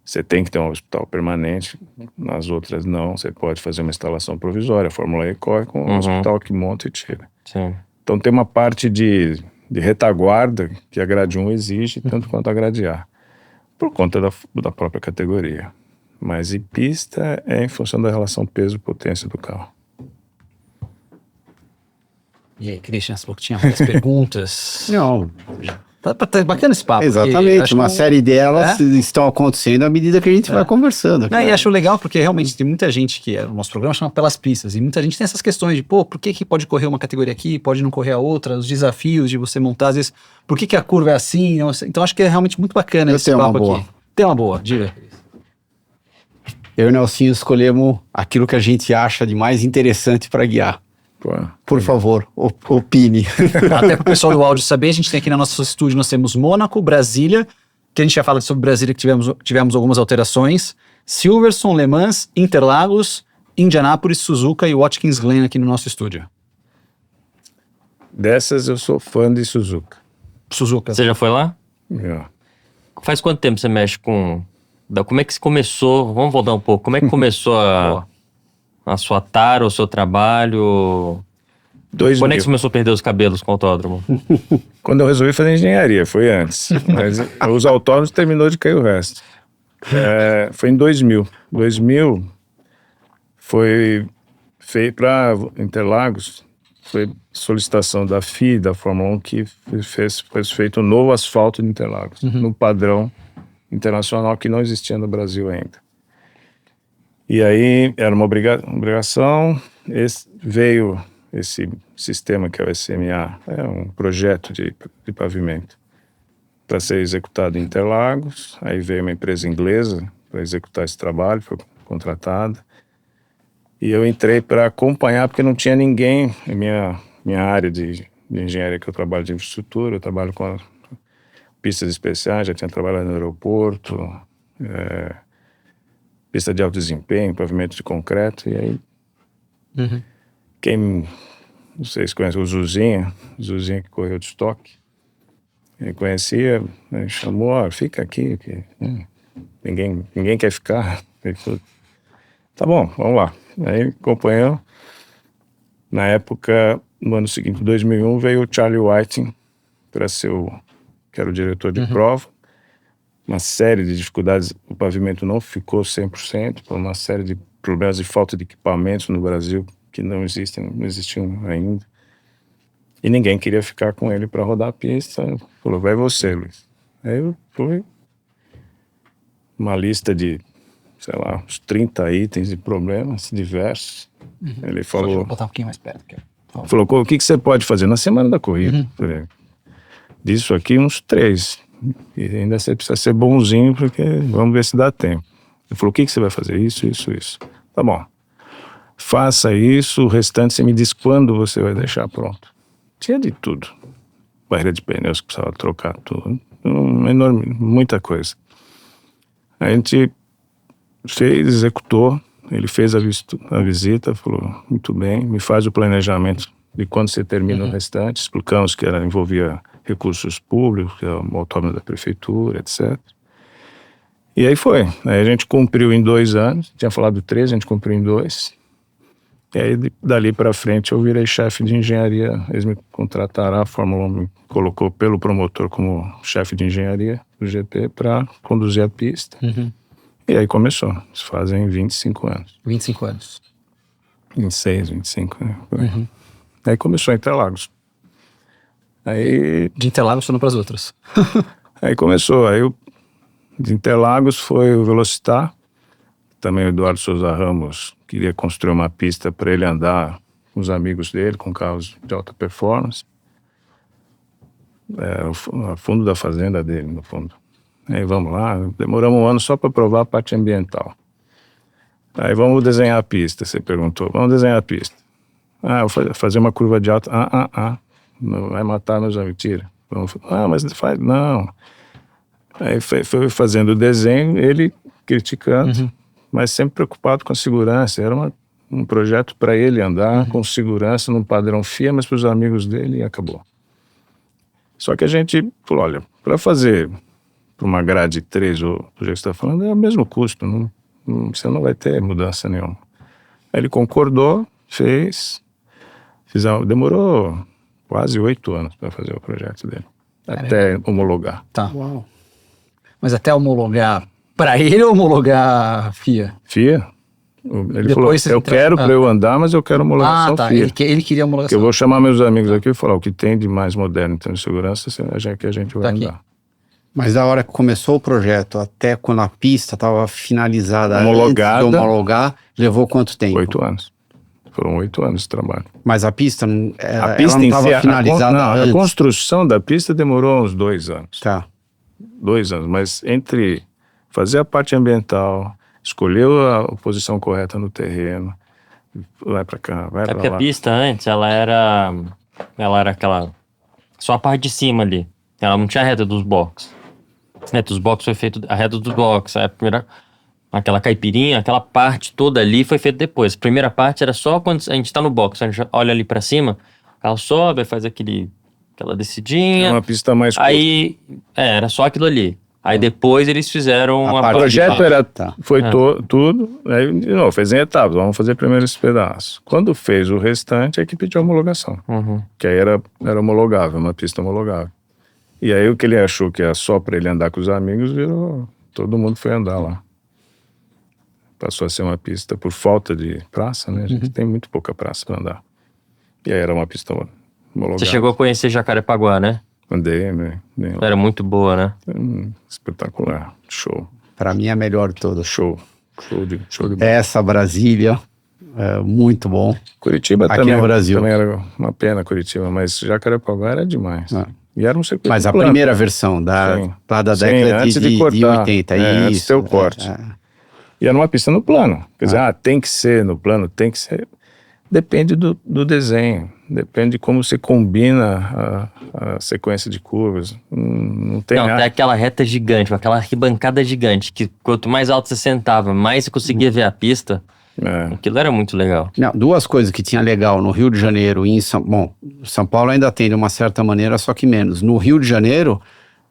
[SPEAKER 3] Você tem que ter um hospital permanente, nas outras não. Você pode fazer uma instalação provisória. A Fórmula E corre com um hospital que monta e tira.
[SPEAKER 2] Sim.
[SPEAKER 3] Então tem uma parte de retaguarda que a grade 1 exige, tanto quanto a grade A, por conta da própria categoria. Mas em pista é em função da relação peso-potência do carro.
[SPEAKER 1] E aí, Christian, você falou que tinha várias perguntas.
[SPEAKER 4] Não,
[SPEAKER 1] Tá bacana esse papo.
[SPEAKER 4] exatamente. Uma série delas estão acontecendo à medida que a gente vai conversando.
[SPEAKER 1] Não, e acho legal porque realmente tem muita gente que o nosso programa chama Pelas Pistas, e muita gente tem essas questões de, por que pode correr uma categoria aqui, pode não correr a outra, os desafios de você montar, às vezes, por que a curva é assim? Então acho que é realmente muito bacana esse papo aqui. Tem uma boa, diga.
[SPEAKER 4] Eu e o Nelsinho escolhemos aquilo que a gente acha de mais interessante para guiar. Por favor, opine.
[SPEAKER 1] Até para o pessoal do áudio saber, a gente tem aqui no nosso estúdio, nós temos Mônaco, Brasília, que a gente já fala sobre Brasília, que tivemos algumas alterações, Silverstone, Le Mans, Interlagos, Indianápolis, Suzuka e Watkins Glen aqui no nosso estúdio.
[SPEAKER 3] Dessas eu sou fã de Suzuka.
[SPEAKER 1] Suzuka.
[SPEAKER 2] Você já foi lá? Faz quanto tempo você mexe com... Como é que começou? Vamos voltar um pouco. Como é que começou a sua tara, o seu trabalho?
[SPEAKER 3] 2000.
[SPEAKER 2] Quando é que você começou a perder os cabelos com o autódromo?
[SPEAKER 3] Quando eu resolvi fazer engenharia, foi antes. Mas os autódromos terminou de cair o resto. Foi em 2000. 2000 foi feito para Interlagos. Foi solicitação da FIA, da Fórmula 1, que foi feito um novo asfalto de Interlagos, no padrão internacional que não existia no Brasil ainda. E aí era uma obrigação, veio esse sistema que é o SMA, é um projeto de pavimento, para ser executado em Interlagos. Aí veio uma empresa inglesa para executar esse trabalho, foi contratada. E eu entrei para acompanhar, porque não tinha ninguém em minha área de engenharia, que eu trabalho de infraestrutura, eu trabalho com pistas especiais, já tinha trabalhado no aeroporto, pista de alto desempenho, pavimento de concreto, e aí vocês conhecem o Zuzinha que correu de estoque, ele conhecia, me chamou, fica aqui, ninguém quer ficar. Ele falou, tá bom, vamos lá. Aí acompanhou. Na época, no ano seguinte, 2001, veio o Charlie Whiting para ser que era o diretor de prova. Uma série de dificuldades, o pavimento não ficou 100%, por uma série de problemas de falta de equipamentos no Brasil que não existiam ainda. E ninguém queria ficar com ele para rodar a pista. Falou, vai você, Luiz. Aí eu fui. Uma lista de, sei lá, uns 30 itens de problemas diversos. Ele falou...
[SPEAKER 1] Vou botar um pouquinho mais perto.
[SPEAKER 3] Falou, o que você pode fazer na semana da corrida? Falei, disso aqui, uns 3. E ainda você precisa ser bonzinho, porque vamos ver se dá tempo. Ele falou, o que você vai fazer? Isso. Tá bom. Faça isso, o restante você me diz quando você vai deixar pronto. Tinha de tudo. Barreira de pneus que precisava trocar tudo. Muita coisa. A gente executou, ele fez a visita, falou, muito bem, me faz o planejamento de quando você termina o restante. Explicamos que envolvia recursos públicos, que é o autónomo da prefeitura, etc. E aí foi. Aí a gente cumpriu em 2 anos, tinha falado 3, a gente cumpriu em 2. E aí dali para frente eu virei chefe de engenharia, eles me contrataram, a Fórmula 1 me colocou pelo promotor como chefe de engenharia do GP para conduzir a pista. E aí começou, isso fazem 25 anos.
[SPEAKER 1] 25 anos.
[SPEAKER 3] 26, 25, né? Aí começou em Interlagos. Aí...
[SPEAKER 1] De Interlagos foram para as outras.
[SPEAKER 3] Aí começou, de Interlagos foi o Velocitar, também o Eduardo Souza Ramos queria construir uma pista para ele andar com os amigos dele, com carros de alta performance. O fundo da fazenda dele, no fundo. Aí vamos lá, demoramos 1 ano só para provar a parte ambiental. Aí vamos desenhar a pista, você perguntou. Vamos desenhar a pista. Eu vou fazer uma curva de alta. Não vai matar meus amigos, tira. Mas faz, não. Aí foi fazendo o desenho, ele criticando, mas sempre preocupado com a segurança. Era um projeto para ele andar com segurança, num padrão FIA, mas para os amigos dele, e acabou. Só que a gente falou, olha, para fazer para uma grade 3, ou do jeito que você está falando, é o mesmo custo, você não vai ter mudança nenhuma. Aí ele concordou, demorou quase 8 anos para fazer o projeto dele, até homologar.
[SPEAKER 1] Tá.
[SPEAKER 4] Uau.
[SPEAKER 1] Mas até homologar para ele ou homologar a FIA?
[SPEAKER 3] FIA? Ele
[SPEAKER 1] Depois
[SPEAKER 3] falou, eu quero para eu andar, mas eu quero homologação FIA.
[SPEAKER 1] Ele queria homologação.
[SPEAKER 3] Que eu vou chamar meus amigos aqui e falar, o que tem de mais moderno em termos de segurança, que a gente vai andar.
[SPEAKER 4] Mas da hora que começou o projeto até quando a pista estava finalizada,
[SPEAKER 3] homologada,
[SPEAKER 4] antes de homologar, levou quanto tempo?
[SPEAKER 3] 8 anos. Foram 8 anos de trabalho.
[SPEAKER 4] Mas a pista não
[SPEAKER 3] estava
[SPEAKER 4] finalizada.
[SPEAKER 3] A construção da pista demorou uns 2 anos.
[SPEAKER 4] Tá.
[SPEAKER 3] 2 anos, mas entre fazer a parte ambiental, escolher a posição correta no terreno, vai pra cá, vai pra lá.
[SPEAKER 2] Porque a pista antes, ela era aquela, só a parte de cima ali. Ela não tinha a reta dos boxes. A reta dos boxes foi feita, a reta dos boxes, a primeira, aquela caipirinha, aquela parte toda ali foi feita depois. A primeira parte era só quando a gente tá no box, a gente olha ali pra cima, o carro sobe, faz aquela descidinha.
[SPEAKER 3] Uma pista mais curta.
[SPEAKER 2] Aí, era só aquilo ali. Aí depois eles fizeram
[SPEAKER 3] o projeto foi tudo, aí de novo, fez em etapas, vamos fazer primeiro esse pedaço. Quando fez o restante, a equipe pediu homologação, que aí era homologável, uma pista homologável. E aí o que ele achou que era só para ele andar com os amigos, todo mundo foi andar lá. Passou a ser uma pista por falta de praça, né? A gente tem muito pouca praça para andar. E aí era uma pista homologável.
[SPEAKER 2] Você chegou a conhecer Jacarepaguá, né?
[SPEAKER 3] Andei, né?
[SPEAKER 2] Era muito boa, né?
[SPEAKER 3] Espetacular. Show.
[SPEAKER 4] Pra mim é a melhor de todas.
[SPEAKER 3] Show de bola.
[SPEAKER 4] Essa Brasília, muito bom.
[SPEAKER 3] Curitiba
[SPEAKER 4] Aqui
[SPEAKER 3] também,
[SPEAKER 4] no Brasil.
[SPEAKER 3] também era uma pena Curitiba, mas Jacarepaguá era demais.
[SPEAKER 4] Ah.
[SPEAKER 3] E era um circuito
[SPEAKER 4] Mas a
[SPEAKER 3] plano.
[SPEAKER 4] primeira versão,
[SPEAKER 3] Sim.
[SPEAKER 4] lá da
[SPEAKER 3] Sim,
[SPEAKER 4] década
[SPEAKER 3] antes de cortar.
[SPEAKER 4] de 80,
[SPEAKER 3] Antes de ter o corte.
[SPEAKER 4] é.
[SPEAKER 3] E era uma pista no plano. Quer dizer, tem que ser no plano, tem que ser. Depende do desenho, depende de como você combina a sequência de curvas. Não tem
[SPEAKER 2] Não,
[SPEAKER 3] nada.
[SPEAKER 2] até aquela reta gigante, aquela arquibancada gigante, que quanto mais alto você sentava, mais você conseguia ver a pista.
[SPEAKER 3] É.
[SPEAKER 2] Aquilo era muito legal.
[SPEAKER 4] Não, duas coisas que tinha legal no Rio de Janeiro e São Paulo ainda tem de uma certa maneira, só que menos. No Rio de Janeiro,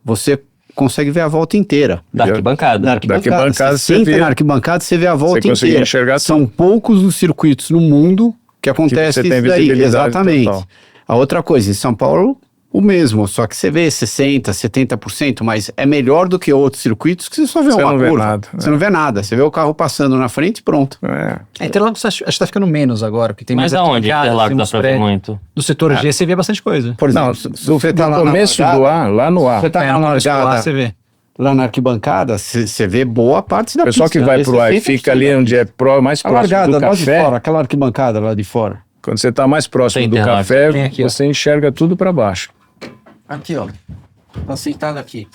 [SPEAKER 4] você consegue ver a volta inteira.
[SPEAKER 2] Da arquibancada.
[SPEAKER 4] Da
[SPEAKER 3] arquibancada
[SPEAKER 4] você
[SPEAKER 3] você
[SPEAKER 4] senta
[SPEAKER 3] vê-
[SPEAKER 4] na arquibancada, você vê a volta
[SPEAKER 3] Você conseguia
[SPEAKER 4] inteira.
[SPEAKER 3] enxergar
[SPEAKER 4] São poucos os circuitos no mundo que acontece
[SPEAKER 3] você tem
[SPEAKER 4] isso daí.
[SPEAKER 3] visibilidade
[SPEAKER 4] Exatamente.
[SPEAKER 3] total.
[SPEAKER 4] A outra coisa, em São Paulo, o mesmo, só que você vê 60%, 70%, mas é melhor do que outros circuitos que você só vê
[SPEAKER 3] Você
[SPEAKER 4] uma
[SPEAKER 3] não vê
[SPEAKER 4] curva.
[SPEAKER 3] nada,
[SPEAKER 4] Você
[SPEAKER 3] é.
[SPEAKER 4] não vê nada. Você vê o carro passando na frente e pronto.
[SPEAKER 1] Interlagos acho que tá ficando menos agora, porque tem
[SPEAKER 2] Mas
[SPEAKER 1] mais
[SPEAKER 2] aonde
[SPEAKER 1] arquibancada,
[SPEAKER 2] Interlagos
[SPEAKER 1] tem
[SPEAKER 2] dá
[SPEAKER 1] uns
[SPEAKER 2] pra ver
[SPEAKER 1] prédios.
[SPEAKER 2] muito?
[SPEAKER 1] Do setor G você vê bastante coisa.
[SPEAKER 4] Por exemplo,
[SPEAKER 3] Não,
[SPEAKER 4] se você tá
[SPEAKER 3] no
[SPEAKER 4] lá na
[SPEAKER 3] começo
[SPEAKER 4] largada,
[SPEAKER 3] do ar, lá no ar.
[SPEAKER 4] você tá
[SPEAKER 1] É,
[SPEAKER 4] na
[SPEAKER 1] no começo do ar
[SPEAKER 4] largada,
[SPEAKER 1] você vê.
[SPEAKER 4] lá na arquibancada, você vê boa parte da
[SPEAKER 3] O pessoal
[SPEAKER 4] pista.
[SPEAKER 3] que vai
[SPEAKER 4] Vê
[SPEAKER 3] pro ar e
[SPEAKER 4] 60%.
[SPEAKER 3] fica ali onde é mais
[SPEAKER 4] A
[SPEAKER 3] próximo
[SPEAKER 4] largada
[SPEAKER 3] do
[SPEAKER 4] lá de
[SPEAKER 3] café,
[SPEAKER 4] fora, aquela arquibancada lá de fora.
[SPEAKER 3] quando você está mais próximo
[SPEAKER 2] Tem
[SPEAKER 3] do
[SPEAKER 2] Interlagos.
[SPEAKER 3] café,
[SPEAKER 1] Tem aqui, ó.
[SPEAKER 3] você enxerga tudo para baixo.
[SPEAKER 4] Aqui, ó. Tá sentado aqui.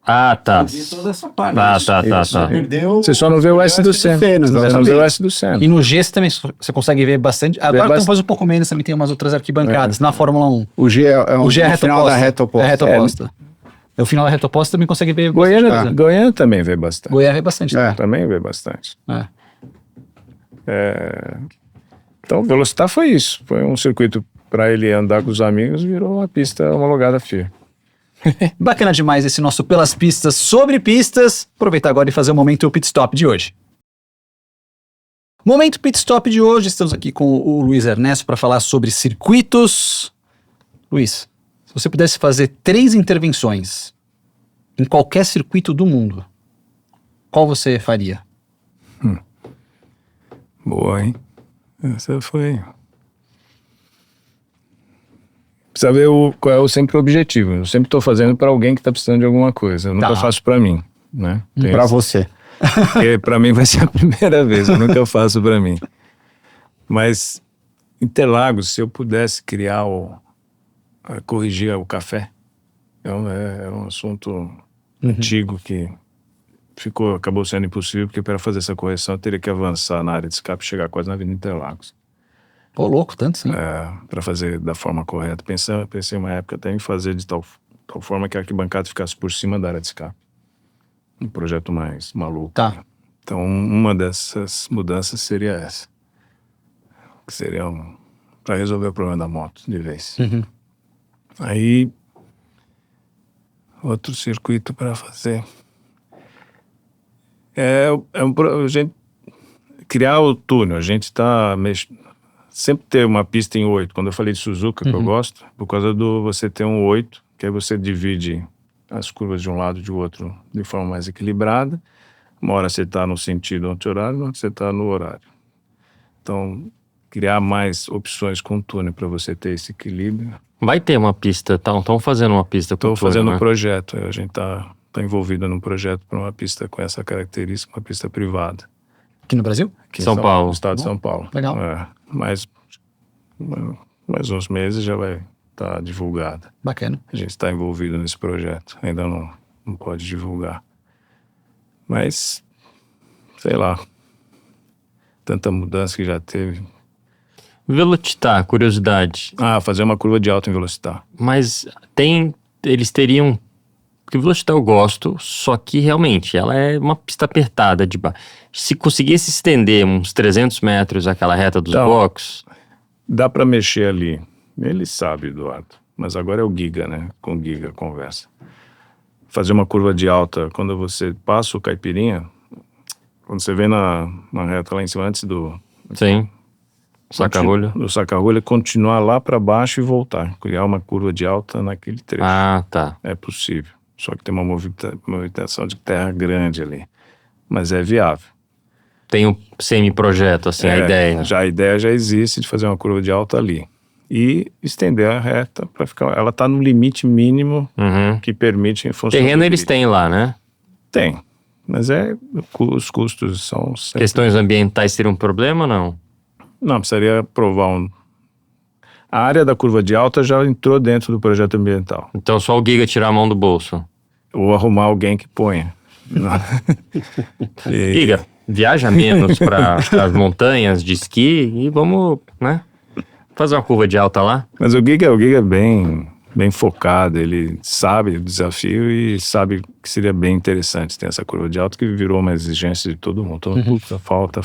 [SPEAKER 2] Ah, tá.
[SPEAKER 4] Vê toda essa parte.
[SPEAKER 2] Tá.
[SPEAKER 4] Perdeu.
[SPEAKER 3] Você só não vê o S do Senna.
[SPEAKER 4] Cenas,
[SPEAKER 3] Você não vê o S do Senna.
[SPEAKER 1] E no G você também você consegue ver bastante. Agora
[SPEAKER 3] bastante.
[SPEAKER 1] talvez um pouco menos, também tem umas outras arquibancadas. Na Fórmula 1.
[SPEAKER 4] O G é
[SPEAKER 1] O G é a
[SPEAKER 4] o
[SPEAKER 1] reta
[SPEAKER 4] final
[SPEAKER 1] oposta.
[SPEAKER 4] da reta oposta.
[SPEAKER 1] É a reta oposta. O final da reta oposta também consegue ver
[SPEAKER 3] Goiânia,
[SPEAKER 1] bastante coisa.
[SPEAKER 3] Goiânia também vê bastante.
[SPEAKER 1] Goiás vê bastante.
[SPEAKER 4] É.
[SPEAKER 3] Também vê bastante.
[SPEAKER 1] É.
[SPEAKER 3] Então, o Velocitar foi isso. Foi um circuito para ele andar com os amigos, virou uma pista homologada FIA.
[SPEAKER 1] Bacana demais esse nosso Pelas Pistas sobre pistas. Aproveitar agora e fazer o momento Pit Stop de hoje. Momento Pit Stop de hoje, estamos aqui com o Luiz Ernesto para falar sobre circuitos. Luiz, se você pudesse fazer 3 intervenções em qualquer circuito do mundo, qual você faria?
[SPEAKER 3] Boa, hein? Essa foi... Precisa ver qual é sempre o objetivo. Eu sempre estou fazendo para alguém que está precisando de alguma coisa. Eu nunca faço para mim, né?
[SPEAKER 4] Pra você.
[SPEAKER 3] Porque para mim vai ser a primeira vez. Eu nunca faço para mim. Mas Interlagos, se eu pudesse criar corrigir o café, é um assunto antigo que acabou sendo impossível, porque para fazer essa correção eu teria que avançar na área de escape e chegar quase na Avenida Interlagos.
[SPEAKER 1] Pô, louco, tanto sim.
[SPEAKER 3] Para fazer da forma correta. Pensei uma época até em fazer de tal forma que a arquibancada ficasse por cima da área de escape. Um projeto mais maluco.
[SPEAKER 1] Tá.
[SPEAKER 3] Então, uma dessas mudanças seria essa. Que seria para resolver o problema da moto, de vez. Aí, outro circuito para fazer. A gente criar o túnel. A gente está sempre ter uma pista em 8. Quando eu falei de Suzuka, que eu gosto, por causa do você ter um 8, que aí você divide as curvas de um lado e de outro de forma mais equilibrada. Uma hora você está no sentido anti-horário, outra você está no horário. Então, criar mais opções com túnel para você ter esse equilíbrio.
[SPEAKER 2] Vai ter uma pista, estão fazendo uma pista.
[SPEAKER 3] Estou
[SPEAKER 2] com túnel,
[SPEAKER 3] fazendo um
[SPEAKER 2] né?
[SPEAKER 3] projeto, a gente está envolvido num projeto para uma pista com essa característica, uma pista privada.
[SPEAKER 1] Aqui no Brasil?
[SPEAKER 3] Aqui em
[SPEAKER 2] São Paulo.
[SPEAKER 3] No estado de São Paulo.
[SPEAKER 1] Legal.
[SPEAKER 3] Mais uns meses já vai estar divulgada.
[SPEAKER 1] Bacana.
[SPEAKER 3] A gente está envolvido nesse projeto. Ainda não pode divulgar. Mas, sei lá, tanta mudança que já teve.
[SPEAKER 2] Velocitar, curiosidade.
[SPEAKER 3] Fazer uma curva de alta em Velocitar.
[SPEAKER 2] Mas eles teriam... Porque Velocitar eu gosto, só que realmente ela é uma pista apertada de baixo. Se conseguisse estender uns 300 metros aquela reta dos
[SPEAKER 3] Então,
[SPEAKER 2] boxes...
[SPEAKER 3] Dá para mexer ali. Ele sabe, Eduardo. Mas agora é o Giga, né? Com o Giga conversa. Fazer uma curva de alta, quando você passa o Caipirinha, quando você vem na reta lá em cima, antes do...
[SPEAKER 2] Sim. Saca-rolho.
[SPEAKER 3] Do saca-rolho, continuar lá para baixo e voltar. Criar uma curva de alta naquele trecho.
[SPEAKER 2] Ah, tá.
[SPEAKER 3] É possível. Só que tem uma movimentação de terra grande ali. Mas é viável.
[SPEAKER 2] Tem um semi-projeto, assim, a ideia.
[SPEAKER 3] A ideia já existe de fazer uma curva de alta ali. e estender a reta para ficar. Ela está no limite mínimo que permite em função.
[SPEAKER 2] Terreno
[SPEAKER 3] do
[SPEAKER 2] eles
[SPEAKER 3] grid.
[SPEAKER 2] têm lá, né?
[SPEAKER 3] Tem, mas os custos são sempre...
[SPEAKER 2] Questões ambientais seriam um problema ou não?
[SPEAKER 3] Não, precisaria aprovar A área da curva de alta já entrou dentro do projeto ambiental.
[SPEAKER 2] Então só o Giga tirar a mão do bolso.
[SPEAKER 3] Ou arrumar alguém que ponha.
[SPEAKER 2] Giga, viaja menos para as montanhas de esqui e vamos, né? Fazer uma curva de alta lá.
[SPEAKER 3] Mas o Giga é bem focado, ele sabe o desafio e sabe que seria bem interessante ter essa curva de alta, que virou uma exigência de todo mundo. Todo mundo falta.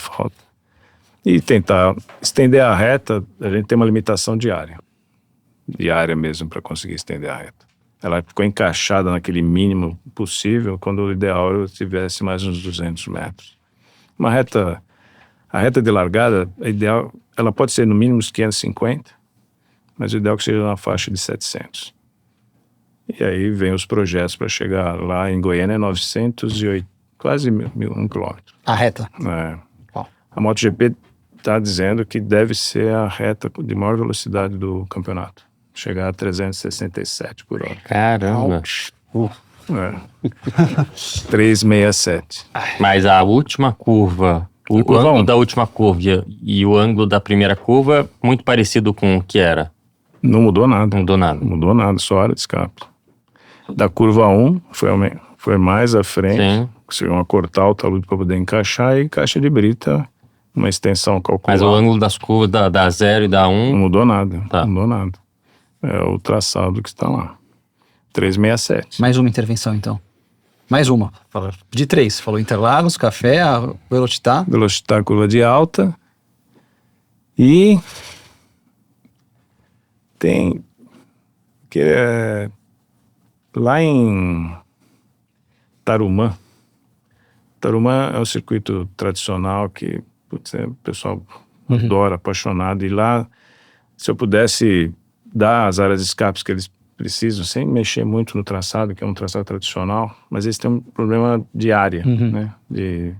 [SPEAKER 3] E tentar estender a reta, a gente tem uma limitação de área mesmo para conseguir estender a reta. Ela ficou encaixada naquele mínimo possível, quando o ideal eu tivesse mais uns 200 metros. A reta de largada, ideal, ela pode ser no mínimo uns 550, mas o ideal é que seja na faixa de 700. E aí vem os projetos para chegar lá em Goiânia, 908, quase 1 quilômetro.
[SPEAKER 1] A reta.
[SPEAKER 3] A MotoGP está dizendo que deve ser a reta de maior velocidade do campeonato. Chegar a 367 por hora.
[SPEAKER 2] Caramba.
[SPEAKER 3] 367.
[SPEAKER 2] Mas a última curva, o
[SPEAKER 3] curva
[SPEAKER 2] ângulo
[SPEAKER 3] 1.
[SPEAKER 2] da última curva e o ângulo da primeira curva, muito parecido com o que era.
[SPEAKER 3] Não mudou nada.
[SPEAKER 2] Não mudou nada.
[SPEAKER 3] Não mudou nada, só a área de escape. Da curva 1 foi mais à frente.
[SPEAKER 2] Sim.
[SPEAKER 3] Conseguiu cortar o talude para poder encaixar e caixa de brita, uma extensão calculada.
[SPEAKER 2] Mas o ângulo das curvas da 0 e da 1...
[SPEAKER 3] Não mudou nada.
[SPEAKER 2] Tá.
[SPEAKER 3] Não mudou nada. É o traçado que está lá. 367.
[SPEAKER 1] Mais uma intervenção, então. Mais uma. De 3. Falou Interlagos, Café, a Velocitar.
[SPEAKER 3] Velocitar, curva de alta. E tem que lá em Tarumã. Tarumã é um circuito tradicional que o pessoal adora, apaixonado. E lá, se eu pudesse dar as áreas de escapes que eles precisam, sem mexer muito no traçado, que é um traçado tradicional, mas eles têm um problema de área, né? De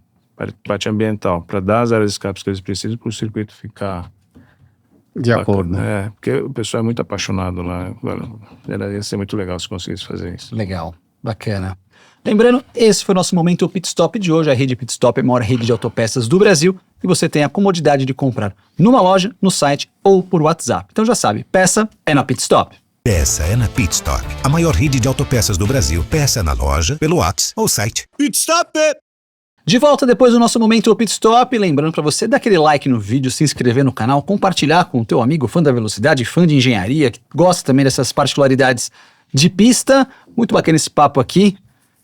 [SPEAKER 3] parte ambiental, para dar as áreas de escapes que eles precisam para o circuito ficar
[SPEAKER 4] De acordo, né?
[SPEAKER 3] porque o pessoal é muito apaixonado lá. Ia ser muito legal se conseguisse fazer isso.
[SPEAKER 1] Legal, bacana. Lembrando, esse foi o nosso momento Pit Stop de hoje. A rede Pit Stop é a maior rede de autopeças do Brasil e você tem a comodidade de comprar numa loja, no site ou por WhatsApp. Então já sabe, peça é na Pit Stop.
[SPEAKER 5] Peça é na Pit Stop, a maior rede de autopeças do Brasil. Peça na loja, pelo WhatsApp ou site. Pit Stop!
[SPEAKER 1] De volta depois do nosso momento Pit Stop, lembrando para você dar aquele like no vídeo, se inscrever no canal, compartilhar com o teu amigo fã da velocidade, fã de engenharia, que gosta também dessas particularidades de pista. Muito bacana esse papo aqui.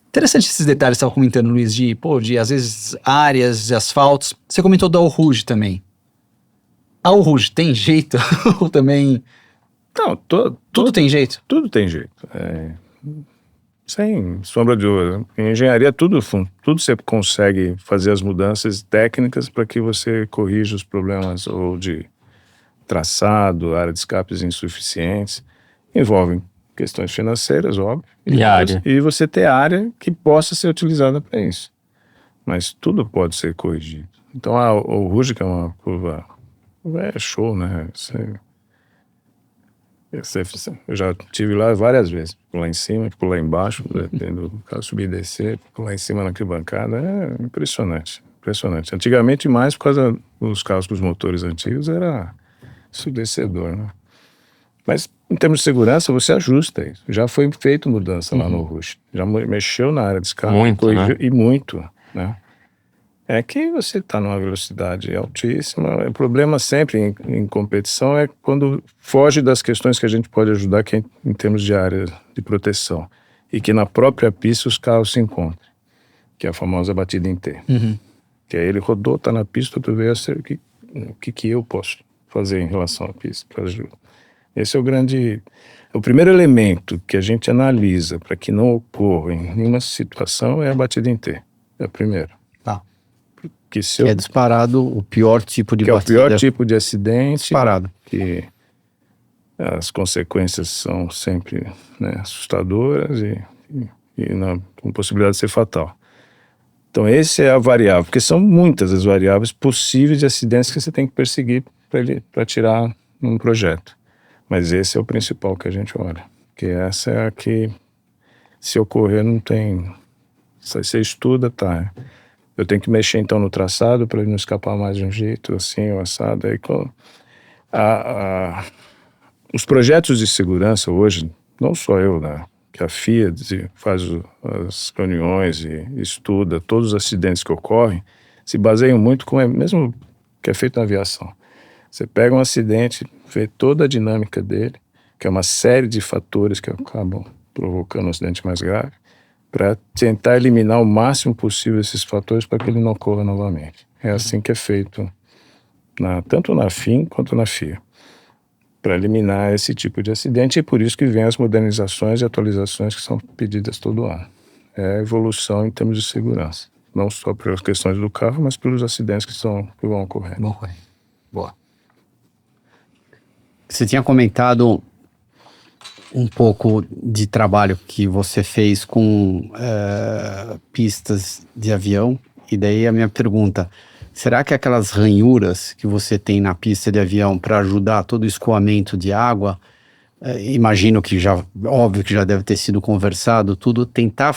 [SPEAKER 1] Interessante esses detalhes que você estava comentando, Luiz, de às vezes áreas, de asfaltos. Você comentou da Ruge também. A Ruge tem jeito ou também...
[SPEAKER 3] Não,
[SPEAKER 1] Tudo tem jeito?
[SPEAKER 3] Tudo tem jeito. Sem sombra de dúvida. Em engenharia, tudo você consegue fazer as mudanças técnicas para que você corrija os problemas ou de traçado, área de escapes insuficientes. Envolvem questões financeiras, óbvio.
[SPEAKER 2] E área.
[SPEAKER 3] E você ter área que possa ser utilizada para isso. Mas tudo pode ser corrigido. Então, o Ruge, que é uma curva... É show, né? Eu já estive lá várias vezes. Fico lá em cima, fico lá embaixo, tendo o carro subir e descer, fico lá em cima na arquibancada. É impressionante, impressionante. Antigamente, mais por causa dos carros com os motores antigos, era ensurdecedor, né? Mas, em termos de segurança, você ajusta isso. Já foi feito mudança lá no Ruge. Já mexeu na área de escape.
[SPEAKER 2] Muito,
[SPEAKER 3] corrigiu,
[SPEAKER 2] né?
[SPEAKER 3] E muito, né? É que você está numa velocidade altíssima. O problema sempre em competição é quando foge das questões que a gente pode ajudar, que é em termos de área de proteção. E que na própria pista os carros se encontram. Que é a famosa batida em T. Que aí ele rodou, está na pista, tu vê o que eu posso fazer em relação à pista para ajudar. Esse é o primeiro elemento que a gente analisa para que não ocorra em nenhuma situação é a batida em T. É o primeiro.
[SPEAKER 1] Tá.
[SPEAKER 3] Que
[SPEAKER 4] é disparado o pior tipo de batida.
[SPEAKER 3] É o pior tipo de acidente.
[SPEAKER 4] Disparado.
[SPEAKER 3] Que as consequências são sempre, né, assustadoras e com possibilidade de ser fatal. Então, essa é a variável, porque são muitas as variáveis possíveis de acidentes que você tem que perseguir para tirar num projeto. Mas esse é o principal que a gente olha. Porque essa é a que, se ocorrer, não tem... Você estuda, tá? Eu tenho que mexer então no traçado para ele não escapar mais de um jeito, assim, o assado. Aí, os projetos de segurança hoje, não só eu, né? Que a FIA faz as reuniões e estuda todos os acidentes que ocorrem, se baseiam muito com o mesmo que é feito na aviação. Você pega um acidente, vê toda a dinâmica dele, que é uma série de fatores que acabam provocando um acidente mais grave, para tentar eliminar o máximo possível esses fatores para que ele não ocorra novamente. É assim que é feito, tanto na FIM quanto na FIA, para eliminar esse tipo de acidente, e por isso que vem as modernizações e atualizações que são pedidas todo ano. É a evolução em termos de segurança, não só pelas questões do carro, mas pelos acidentes que vão ocorrer.
[SPEAKER 1] Boa.
[SPEAKER 4] Você tinha comentado um pouco de trabalho que você fez com pistas de avião, e daí a minha pergunta, será que aquelas ranhuras que você tem na pista de avião para ajudar todo o escoamento de água, imagino que óbvio que já deve ter sido conversado, tudo, tentar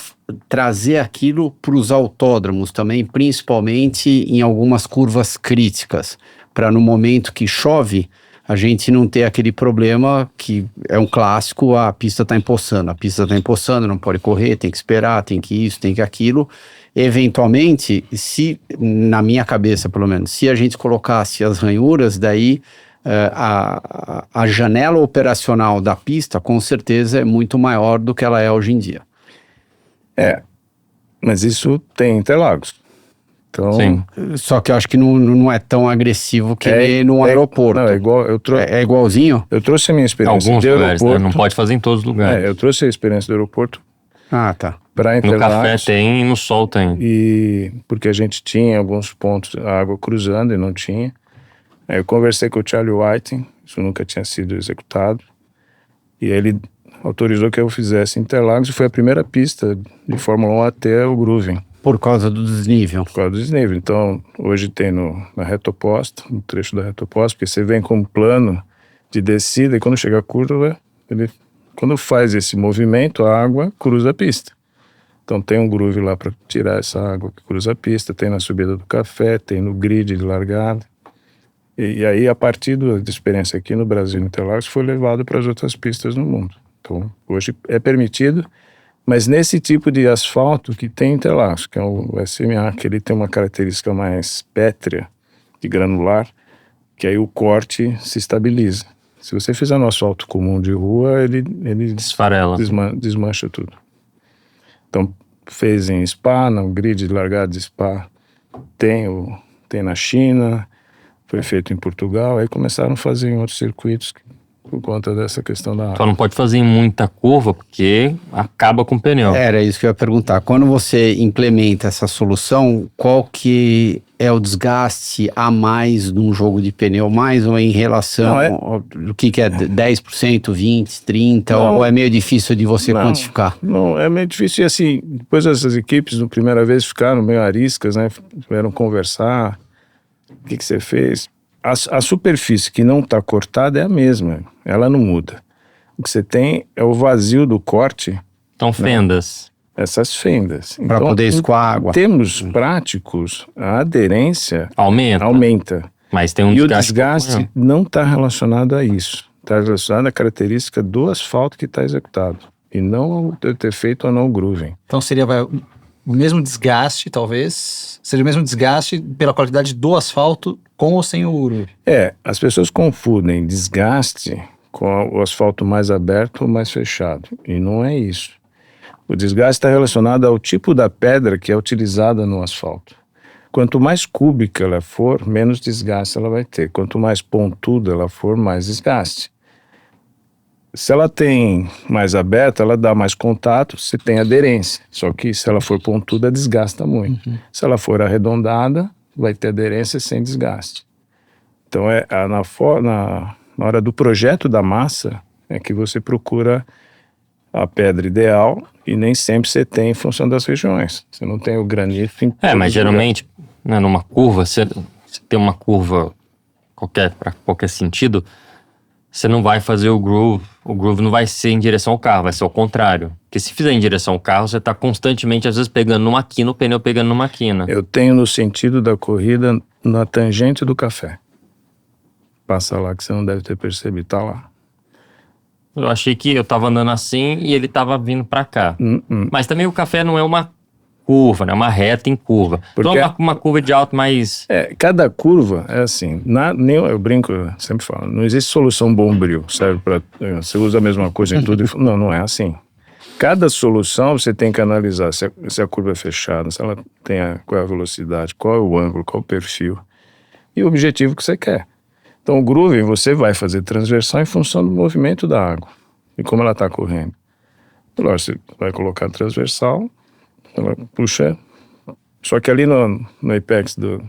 [SPEAKER 4] trazer aquilo para os autódromos também, principalmente em algumas curvas críticas, para no momento que chove, a gente não ter aquele problema que é um clássico, a pista está empoçando, não pode correr, tem que esperar, tem que isso, tem que aquilo. Eventualmente, se, na minha cabeça pelo menos, se a gente colocasse as ranhuras, daí a janela operacional da pista com certeza é muito maior do que ela é hoje em dia.
[SPEAKER 3] Mas isso tem Interlagos. Então,
[SPEAKER 2] Sim.
[SPEAKER 4] Só que eu acho que não é tão agressivo que nem no aeroporto.
[SPEAKER 3] Não, é igual,
[SPEAKER 4] é igualzinho?
[SPEAKER 3] Eu trouxe a minha experiência
[SPEAKER 2] Alguns
[SPEAKER 3] de
[SPEAKER 2] lugares, né?
[SPEAKER 3] aeroporto.
[SPEAKER 2] Não pode fazer em todos os lugares.
[SPEAKER 3] Eu trouxe a experiência do aeroporto
[SPEAKER 4] Ah, tá.
[SPEAKER 3] para
[SPEAKER 2] No
[SPEAKER 3] Interlagos.
[SPEAKER 2] café tem e no sol tem.
[SPEAKER 3] E porque a gente tinha alguns pontos, a água cruzando e não tinha. Aí eu conversei com o Charlie Whiting, isso nunca tinha sido executado. E aí ele autorizou que eu fizesse Interlagos, e foi a primeira pista de Fórmula 1 até o Grooving.
[SPEAKER 4] Por causa do desnível.
[SPEAKER 3] Por causa do desnível. Então, hoje tem na reta oposta, no trecho da reta oposta, porque você vem com um plano de descida e quando chega a curva, quando faz esse movimento, a água cruza a pista. Então tem um groove lá para tirar essa água que cruza a pista, tem na subida do café, tem no grid de largada. E aí, a partir da experiência aqui no Brasil, no Interlagos, foi levado para as outras pistas no mundo. Então, hoje é permitido, mas nesse tipo de asfalto que tem Interlagos, que é o SMA, que ele tem uma característica mais pétrea, de granular, que aí o corte se estabiliza. Se você fizer no asfalto comum de rua, ele
[SPEAKER 2] Esfarela.
[SPEAKER 3] desmancha tudo. Então, fez em Spa, no grid de largada de Spa, tem na China, foi feito em Portugal, aí começaram a fazer em outros circuitos por conta dessa questão da água.
[SPEAKER 2] Só não pode fazer em muita curva porque acaba com o pneu.
[SPEAKER 4] Era isso que eu ia perguntar. Quando você implementa essa solução, qual que é o desgaste a mais num jogo de pneu? Mais ou em relação ao que é 10%, 20%, 30%? Ou é meio difícil de você quantificar?
[SPEAKER 3] Não, é meio difícil. E assim, depois essas equipes, na primeira vez, ficaram meio ariscas, né? Vieram conversar. O que você fez? A superfície que não está cortada é a mesma, ela não muda. O que você tem é o vazio do corte.
[SPEAKER 2] Então, fendas.
[SPEAKER 3] Essas fendas.
[SPEAKER 4] Para poder escoar água.
[SPEAKER 3] Em termos práticos, a aderência
[SPEAKER 2] Aumenta. Mas tem um
[SPEAKER 3] e
[SPEAKER 2] desgaste.
[SPEAKER 3] o desgaste não está relacionado a isso. Está relacionado à característica do asfalto que está executado. E não ao ter feito ou não o grooving.
[SPEAKER 1] Então seria o mesmo desgaste, talvez. Seria o mesmo desgaste pela qualidade do asfalto com ou sem o groove.
[SPEAKER 3] As pessoas confundem desgaste com o asfalto mais aberto ou mais fechado. E não é isso. O desgaste está relacionado ao tipo da pedra que é utilizada no asfalto. Quanto mais cúbica ela for, menos desgaste ela vai ter. Quanto mais pontuda ela for, mais desgaste. Se ela tem mais aberta, ela dá mais contato, você tem aderência. Só que se ela for pontuda, desgasta muito. Se ela for arredondada, vai ter aderência sem desgaste. Então, na hora do projeto da massa, é que você procura a pedra ideal e nem sempre você tem em função das regiões. Você não tem o granito em
[SPEAKER 2] Mas geralmente, né, numa curva, você tem uma curva qualquer, para qualquer sentido, você não vai fazer o groove não vai ser em direção ao carro, vai ser ao contrário. Porque se fizer em direção ao carro, você tá constantemente, às vezes, pegando numa quina, o pneu pegando numa quina.
[SPEAKER 3] Eu tenho no sentido da corrida na tangente do café. Passa lá que você não deve ter percebido, tá lá.
[SPEAKER 2] Eu achei que eu tava andando assim e ele tava vindo pra cá. Mas também o café não é uma curva, né? É uma reta em curva.
[SPEAKER 3] Porque
[SPEAKER 2] Então uma curva de alto mais...
[SPEAKER 3] Cada curva é assim, eu brinco, eu sempre falo, não existe solução bombril, serve para você usa a mesma coisa em tudo. Não é assim. Cada solução você tem que analisar se a curva é fechada, se ela qual é a velocidade, qual é o ângulo, qual é o perfil e o objetivo que você quer. Então o groove você vai fazer transversal em função do movimento da água e como ela está correndo. Lógico, você vai colocar transversal, ela puxa. Só que ali no apex do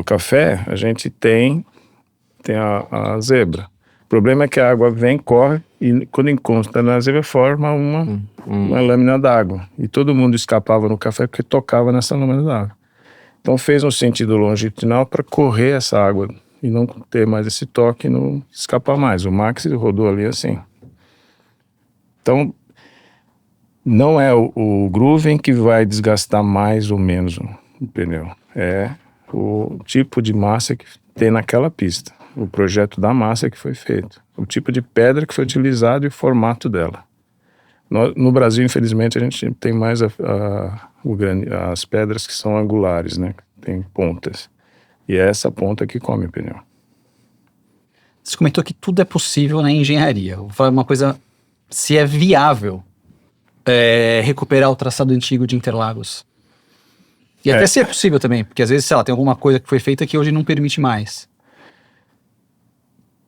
[SPEAKER 3] café, a gente tem a zebra. O problema é que a água vem, corre, e quando encontra na zebra, forma uma lâmina d'água. E todo mundo escapava no café porque tocava nessa lâmina d'água. Então fez um sentido longitudinal para correr essa água e não ter mais esse toque e não escapar mais. O Max rodou ali assim. Então, não é o grooving que vai desgastar mais ou menos o pneu. É o tipo de massa que tem naquela pista. O projeto da massa que foi feito. O tipo de pedra que foi utilizado e o formato dela. No Brasil, infelizmente, a gente tem mais as pedras que são angulares, né? Tem pontas. E é essa ponta que come o pneu.
[SPEAKER 1] Você comentou que tudo é possível na engenharia. Vou falar uma coisa, se é viável recuperar o traçado antigo de Interlagos. E até se é possível também, porque às vezes, sei lá, tem alguma coisa que foi feita que hoje não permite mais.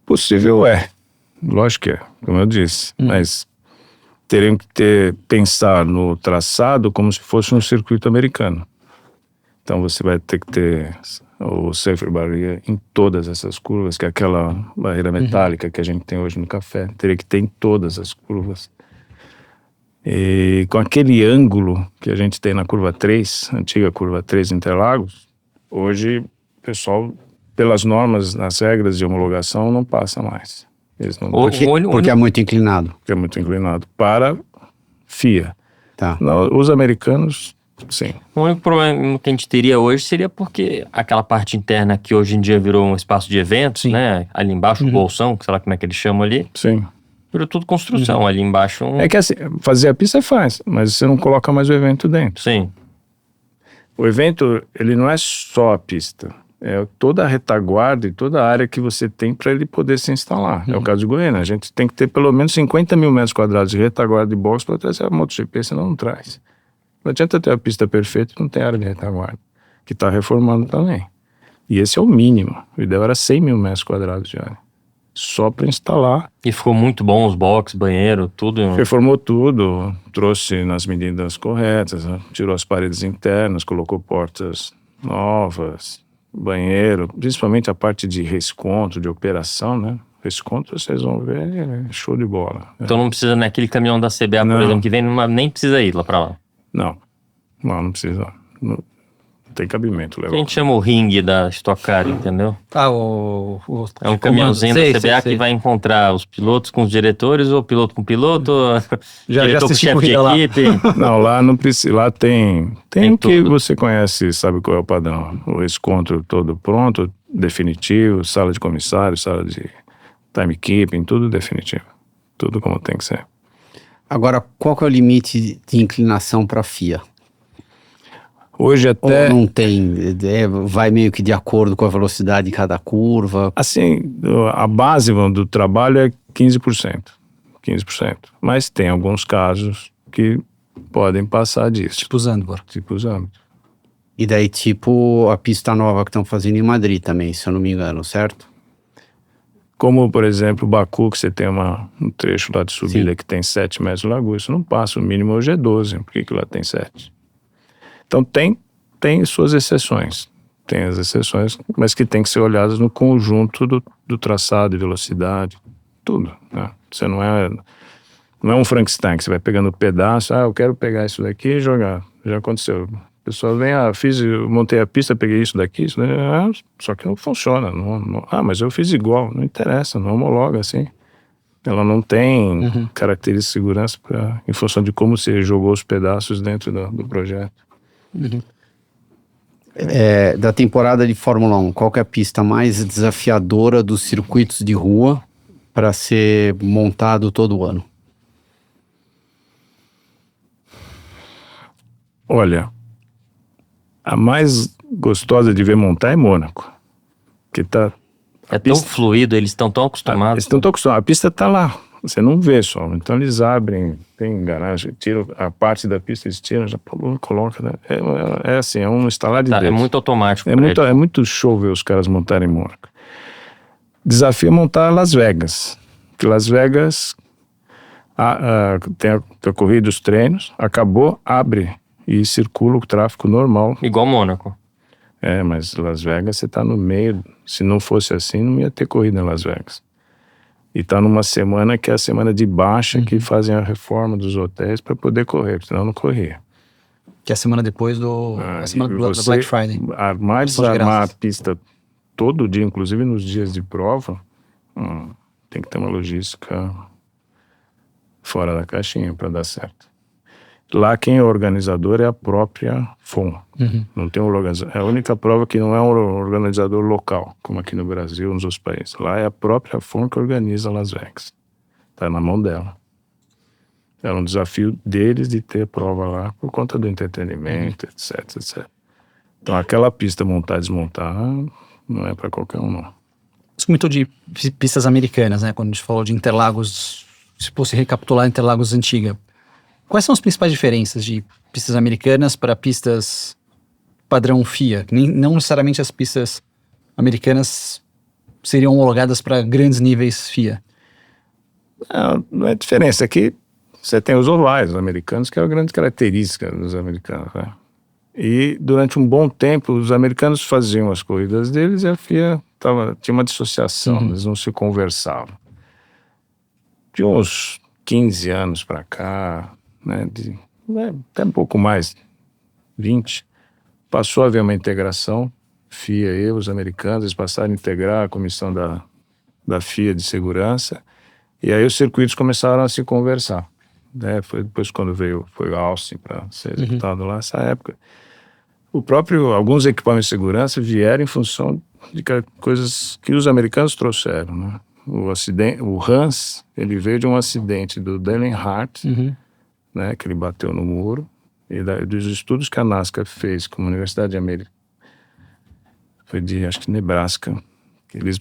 [SPEAKER 3] Possível lógico que é, como eu disse, mas teriam que pensar no traçado como se fosse um circuito americano. Então você vai ter que ter o safer barrier em todas essas curvas, que é aquela barreira metálica que a gente tem hoje no café, teria que ter em todas as curvas. E com aquele ângulo que a gente tem na curva 3, antiga curva 3 Interlagos, hoje o pessoal, pelas normas, nas regras de homologação, não passa mais. Eles não
[SPEAKER 4] Porque é muito inclinado.
[SPEAKER 3] Porque é muito inclinado para FIA.
[SPEAKER 4] Tá.
[SPEAKER 3] Os americanos, sim.
[SPEAKER 2] O único problema que a gente teria hoje seria porque aquela parte interna que hoje em dia virou um espaço de eventos, né? Ali embaixo, o bolsão, sei lá como é que eles chamam ali.
[SPEAKER 3] Sim.
[SPEAKER 2] Virou tudo construção ali embaixo.
[SPEAKER 3] É que assim, fazer a pista faz, mas você não coloca mais o evento dentro.
[SPEAKER 2] Sim.
[SPEAKER 3] O evento, ele não é só a pista. É toda a retaguarda e toda a área que você tem para ele poder se instalar. É o caso de Goiânia. A gente tem que ter pelo menos 50 mil metros quadrados de retaguarda e box para trazer a MotoGP, senão não traz. Não adianta ter a pista perfeita e não tem área de retaguarda, que está reformando também. E esse é o mínimo. O ideal era 100 mil metros quadrados de área. Só para instalar.
[SPEAKER 2] E ficou muito bom os boxes, banheiro, tudo.
[SPEAKER 3] Reformou tudo, trouxe nas medidas corretas, né? Tirou as paredes internas, colocou portas novas, banheiro, principalmente a parte de resconto, de operação, né? Resconto, vocês vão ver, é show de bola.
[SPEAKER 2] Então não precisa, naquele caminhão da CBA, por exemplo, que vem, nem precisa ir lá para lá.
[SPEAKER 3] Não precisa. Não tem cabimento.
[SPEAKER 2] A gente chama o ringue da Stock Car, entendeu?
[SPEAKER 1] É
[SPEAKER 2] um caminhãozinho da CBA que vai encontrar os pilotos com os diretores, ou piloto com piloto, diretor com chefe de equipe.
[SPEAKER 3] Não, lá não precisa. Lá tem o que
[SPEAKER 2] tudo.
[SPEAKER 3] você conhece, sabe qual é o padrão. O resconto todo pronto, definitivo, sala de comissário, sala de timekeeping, tudo definitivo. Tudo como tem que ser.
[SPEAKER 4] Agora, qual que é o limite de inclinação para a FIA?
[SPEAKER 3] Hoje até...
[SPEAKER 4] Ou não tem? Vai meio que de acordo com a velocidade de cada curva?
[SPEAKER 3] Assim, a base do trabalho é 15%. 15%. Mas tem alguns casos podem passar disso.
[SPEAKER 1] Tipo Zandvoort.
[SPEAKER 3] Tipo Zandvoort.
[SPEAKER 4] E daí, tipo, a pista nova que estão fazendo em Madrid também, se eu não me engano, certo?
[SPEAKER 3] Como, por exemplo, Baku, que você tem um trecho lá de subida que tem 7 metros de largura, isso não passa, o mínimo hoje é 12, por que lá tem 7? Então tem suas exceções, tem as exceções, mas que tem que ser olhadas no conjunto do traçado e velocidade, tudo, né? Você não é um Frankenstein, que você vai pegando pedaço, eu quero pegar isso daqui e jogar, já aconteceu. pessoa vem, eu montei a pista, peguei isso daqui, isso, né? Só que não funciona. Mas eu fiz igual, não interessa, não homologa assim. Ela não tem características de segurança em função de como você jogou os pedaços dentro do projeto.
[SPEAKER 4] Da temporada de Fórmula 1, qual que é a pista mais desafiadora dos circuitos de rua para ser montado todo ano?
[SPEAKER 3] Olha, a mais gostosa de ver montar é Mônaco. Que tá...
[SPEAKER 2] É tão fluido, eles estão tão acostumados.
[SPEAKER 3] Eles estão tão acostumados. A pista está lá, você não vê só. Então eles abrem, tem garagem, tiram a parte da pista, eles tiram, já colocam. Né? É assim, é um instalar de
[SPEAKER 2] É
[SPEAKER 3] Deus.
[SPEAKER 2] muito automático.
[SPEAKER 3] É muito show ver os caras montarem Mônaco. Desafio é montar Las Vegas. Porque Las Vegas tem a corrida dos treinos, acabou, abre e circula o tráfego normal.
[SPEAKER 2] Igual Mônaco.
[SPEAKER 3] Mas Las Vegas você está no meio. Se não fosse assim, não ia ter corrida em Las Vegas. E está numa semana que é a semana de baixa, que fazem a reforma dos hotéis para poder correr, senão não corria.
[SPEAKER 1] Que é a semana depois a semana da Black Friday.
[SPEAKER 3] Desarmar a pista todo dia, inclusive nos dias de prova, tem que ter uma logística fora da caixinha para dar certo. Lá quem é organizador é a própria FOM. Não tem um organizador. É a única prova que não é um organizador local, como aqui no Brasil, nos outros países. Lá é a própria FOM que organiza Las Vegas. Está na mão dela. Era um desafio deles de ter prova lá por conta do entretenimento, etc, etc. Então aquela pista montar e desmontar não é para qualquer um, não.
[SPEAKER 1] Você comentou de pistas americanas, né? Quando a gente falou de Interlagos, se fosse recapitular Interlagos antiga. Quais são as principais diferenças de pistas americanas para pistas padrão FIA? Não necessariamente as pistas americanas seriam homologadas para grandes níveis FIA.
[SPEAKER 3] Não é diferença. Aqui você tem os ovais americanos, que é a grande característica dos americanos, né? E durante um bom tempo, os americanos faziam as corridas deles e a FIA tinha uma dissociação, eles não se conversavam. De uns 15 anos para cá, né, até um pouco mais, 20, passou a haver uma integração, FIA e os americanos, eles passaram a integrar a comissão da FIA de segurança, e aí os circuitos começaram a se conversar. Né? Foi depois quando foi o Austin para ser executado lá, nessa época. Alguns equipamentos de segurança vieram em função de coisas que os americanos trouxeram, né? O Hans, ele veio de um acidente do Dale Earnhardt, né, que ele bateu no muro, e dos estudos que a NASCAR fez com a Universidade de América, foi acho que Nebraska, que eles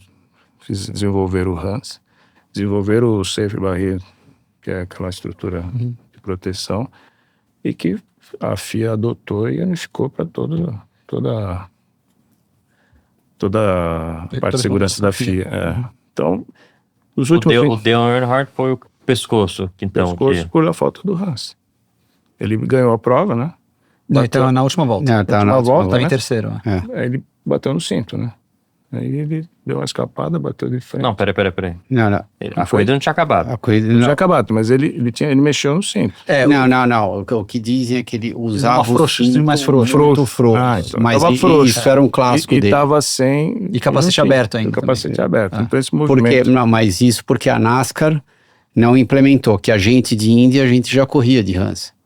[SPEAKER 3] desenvolveram o Hans, desenvolveram o Safe Barrier, que é aquela estrutura de proteção, e que a FIA adotou e unificou para toda a parte de segurança da FIA. Então, os últimos...
[SPEAKER 2] O Dale Earnhardt foi o pescoço.
[SPEAKER 3] Por a falta do Hans. Ele ganhou a prova, né?
[SPEAKER 1] Não, ele estava na última volta.
[SPEAKER 3] Na volta,
[SPEAKER 1] estava
[SPEAKER 3] né?
[SPEAKER 1] em terceiro.
[SPEAKER 3] Aí ele bateu no cinto, né? Aí ele deu uma escapada, bateu de frente.
[SPEAKER 2] Não, peraí.
[SPEAKER 4] Não.
[SPEAKER 2] A corrida não tinha acabado.
[SPEAKER 4] A corrida
[SPEAKER 3] Não tinha acabado, mas ele mexeu no cinto.
[SPEAKER 4] Não. O que dizem é que ele usava o cinto
[SPEAKER 1] mais frouxo.
[SPEAKER 4] muito frouxo.
[SPEAKER 3] Então
[SPEAKER 4] mas
[SPEAKER 3] tava frouxo.
[SPEAKER 4] isso era um clássico
[SPEAKER 3] e
[SPEAKER 4] dele.
[SPEAKER 3] tava sem...
[SPEAKER 1] E capacete aberto ainda.
[SPEAKER 3] Capacete aberto. Então esse movimento...
[SPEAKER 4] Mas isso porque a NASCAR não implementou, que a gente de Índia, a gente já corria de Hans.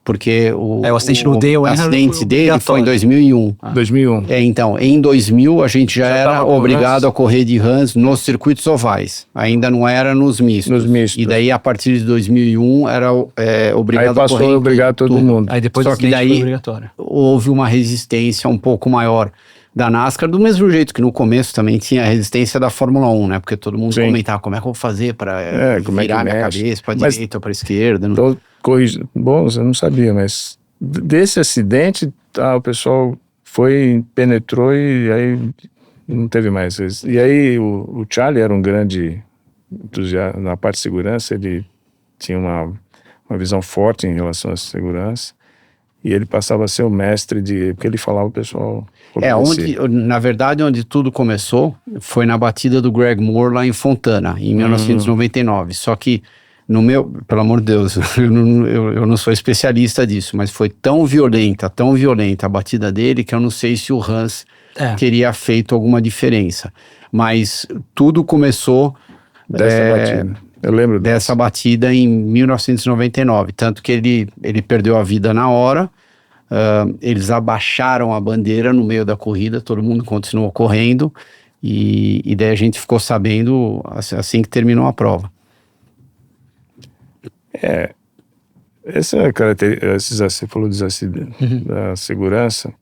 [SPEAKER 4] Porque o
[SPEAKER 1] acidente do Dale Earnhardt
[SPEAKER 4] acidente dele foi em 2001.
[SPEAKER 3] 2001.
[SPEAKER 4] Então, em 2000 a gente já era obrigado
[SPEAKER 3] Hans.
[SPEAKER 4] a correr de Hans nos circuitos ovais. Ainda não era nos mistos. E daí, a partir de 2001, era obrigado a correr.
[SPEAKER 3] Aí passou a obrigar todo mundo.
[SPEAKER 1] Aí depois
[SPEAKER 4] Só
[SPEAKER 1] do
[SPEAKER 4] que
[SPEAKER 1] acidente
[SPEAKER 4] daí
[SPEAKER 1] foi obrigatório.
[SPEAKER 4] houve uma resistência um pouco maior da NASCAR, do mesmo jeito que no começo também tinha a resistência da Fórmula 1, né? Porque todo mundo comentava como é que eu vou fazer para virar minha cabeça para direita ou para esquerda.
[SPEAKER 3] Então, bom, eu não sabia, mas desse acidente, o pessoal penetrou e aí não teve mais. E aí o Charlie era um grande entusiasta na parte de segurança, ele tinha uma visão forte em relação à segurança. E ele passava a ser o mestre porque ele falava o pessoal...
[SPEAKER 4] Na verdade, onde tudo começou foi na batida do Greg Moore lá em Fontana, em 1999. Só que Pelo amor de Deus, eu não sou especialista disso, mas foi tão violenta a batida dele, que eu não sei se o Hans teria feito alguma diferença. Mas tudo começou
[SPEAKER 3] Dessa batida. Eu lembro
[SPEAKER 4] dessa batida em 1999, tanto que ele perdeu a vida na hora. Eles abaixaram a bandeira no meio da corrida, todo mundo continuou correndo, e daí a gente ficou sabendo assim que terminou a prova.
[SPEAKER 3] Essa característica, você falou dos acidentes, da segurança.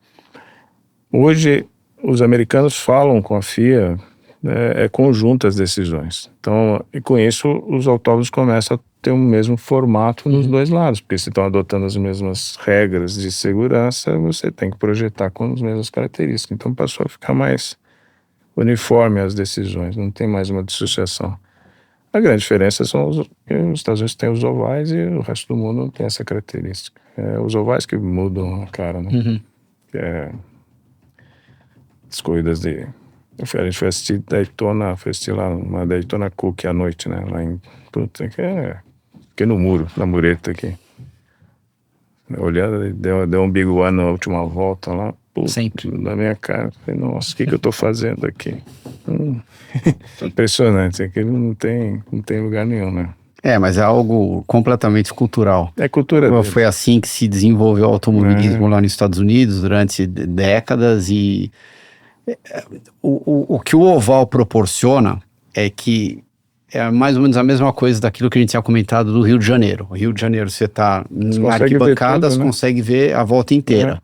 [SPEAKER 3] Hoje, os americanos falam com a FIA, é conjunto as decisões. Então, e com isso, os autódromos começam a ter o mesmo formato nos dois lados, porque se estão adotando as mesmas regras de segurança, você tem que projetar com as mesmas características. Então, passou a ficar mais uniforme as decisões, não tem mais uma dissociação. A grande diferença são os Estados Unidos têm os ovais e o resto do mundo não tem essa característica. Os ovais que mudam a cara, né? As corridas de... A gente foi assistir Daytona, foi assistir lá uma Daytona Cook à noite, né? Lá em... Puta, que no muro, na mureta aqui. Olhando, deu um big one na última volta lá. Puta,
[SPEAKER 1] sempre.
[SPEAKER 3] Na minha cara. Falei, nossa, o que eu tô fazendo aqui? Impressionante, aquilo não tem lugar nenhum, né?
[SPEAKER 4] Mas é algo completamente cultural.
[SPEAKER 3] É cultura deles.
[SPEAKER 4] Foi assim que se desenvolveu o automobilismo lá nos Estados Unidos durante décadas, e o que o oval proporciona é que é mais ou menos a mesma coisa daquilo que a gente tinha comentado do Rio de Janeiro. O Rio de Janeiro, você está na arquibancada, você consegue ver a volta inteira.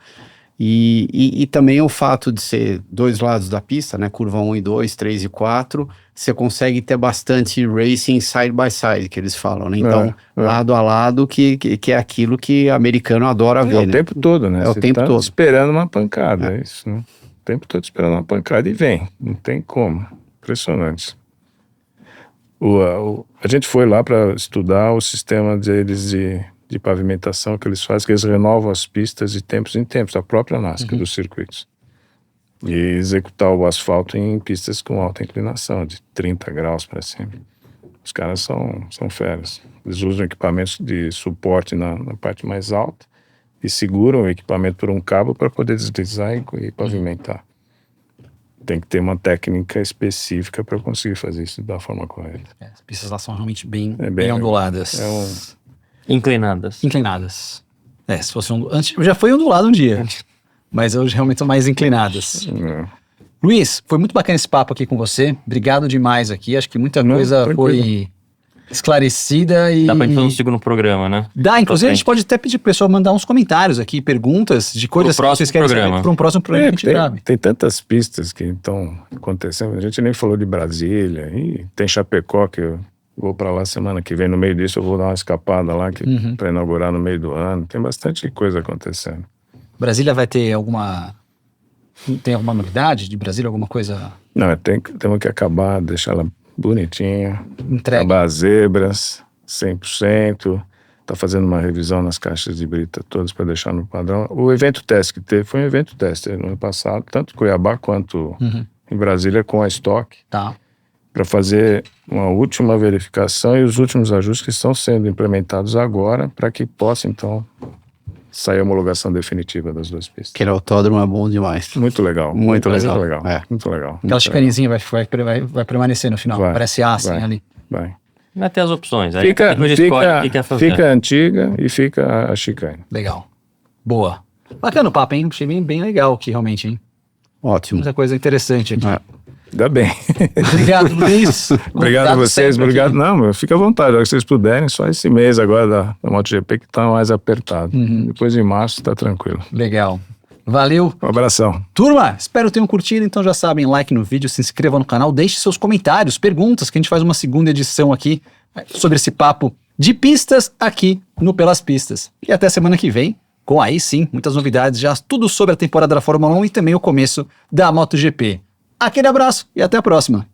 [SPEAKER 4] E também o fato de ser dois lados da pista, né, curva 1 e 2, 3 e 4, você consegue ter bastante racing side by side, que eles falam, né? Então, lado a lado, que é aquilo que americano adora ver,
[SPEAKER 3] o tempo todo, né?
[SPEAKER 4] O tempo todo.
[SPEAKER 3] Esperando uma pancada, é isso, né? O tempo todo esperando uma pancada e vem, não tem como. Impressionante. A gente foi lá para estudar o sistema deles de pavimentação que eles fazem, que eles renovam as pistas de tempos em tempos, a própria NASCAR dos circuitos. E executar o asfalto em pistas com alta inclinação, de 30 graus para cima. Os caras são feras. Eles usam equipamentos de suporte na parte mais alta e seguram o equipamento por um cabo para poder deslizar e pavimentar. Tem que ter uma técnica específica para conseguir fazer isso da forma correta.
[SPEAKER 1] As pistas lá são realmente bem onduladas.
[SPEAKER 2] Inclinadas.
[SPEAKER 1] Se fosse antes já foi ondulado um dia, mas hoje realmente são mais inclinadas. Luiz, foi muito bacana esse papo aqui com você. Obrigado demais aqui. Acho que muita coisa foi esclarecida e...
[SPEAKER 2] Dá pra gente fazer um segundo programa, né?
[SPEAKER 1] Dá, inclusive a gente pode até pedir pro pessoal mandar uns comentários aqui, perguntas de coisas que vocês querem saber para um próximo programa que a gente grave.
[SPEAKER 3] Tem tantas pistas que estão acontecendo. A gente nem falou de Brasília. E tem Chapecó, que eu vou para lá semana que vem. No meio disso eu vou dar uma escapada lá para inaugurar no meio do ano. Tem bastante coisa acontecendo.
[SPEAKER 1] Brasília vai ter alguma... Tem alguma novidade de Brasília? Alguma coisa...
[SPEAKER 3] Não, temos que acabar, deixar ela bonitinha.
[SPEAKER 1] Entregue.
[SPEAKER 3] Acabar as zebras, 100%. Tá fazendo uma revisão nas caixas de brita todas para deixar no padrão. O evento teste que teve foi um evento teste no ano passado, tanto em Cuiabá quanto em Brasília com a Stock.
[SPEAKER 1] Tá.
[SPEAKER 3] Para fazer uma última verificação e os últimos ajustes que estão sendo implementados agora para que possa, então, sair a homologação definitiva das duas pistas.
[SPEAKER 4] Aquele autódromo é bom demais.
[SPEAKER 3] Muito legal.
[SPEAKER 4] Muito legal.
[SPEAKER 3] Muito legal.
[SPEAKER 1] Aquela chicanezinha vai permanecer no final. Parece aço ali.
[SPEAKER 3] Vai.
[SPEAKER 2] Vai ter as opções. Aí
[SPEAKER 3] Fica
[SPEAKER 2] fica
[SPEAKER 3] a antiga e fica a chicane.
[SPEAKER 1] Legal. Boa. Bacana o papo, hein? Achei bem legal aqui, realmente, hein?
[SPEAKER 4] Ótimo.
[SPEAKER 1] Muita coisa interessante aqui.
[SPEAKER 3] Ainda bem.
[SPEAKER 1] Obrigado, Luiz.
[SPEAKER 3] Obrigado a vocês. Obrigado. Não, fica à vontade. Se vocês puderem, só esse mês agora da MotoGP que tá mais apertado. Depois de março tá tranquilo.
[SPEAKER 1] Legal. Valeu.
[SPEAKER 3] Um abração.
[SPEAKER 1] Turma, espero tenham curtido. Então já sabem, like no vídeo, se inscrevam no canal, deixe seus comentários, perguntas, que a gente faz uma segunda edição aqui sobre esse papo de pistas aqui no Pelas Pistas. E até semana que vem, com aí sim, muitas novidades, já tudo sobre a temporada da Fórmula 1 e também o começo da MotoGP. Aquele abraço e até a próxima.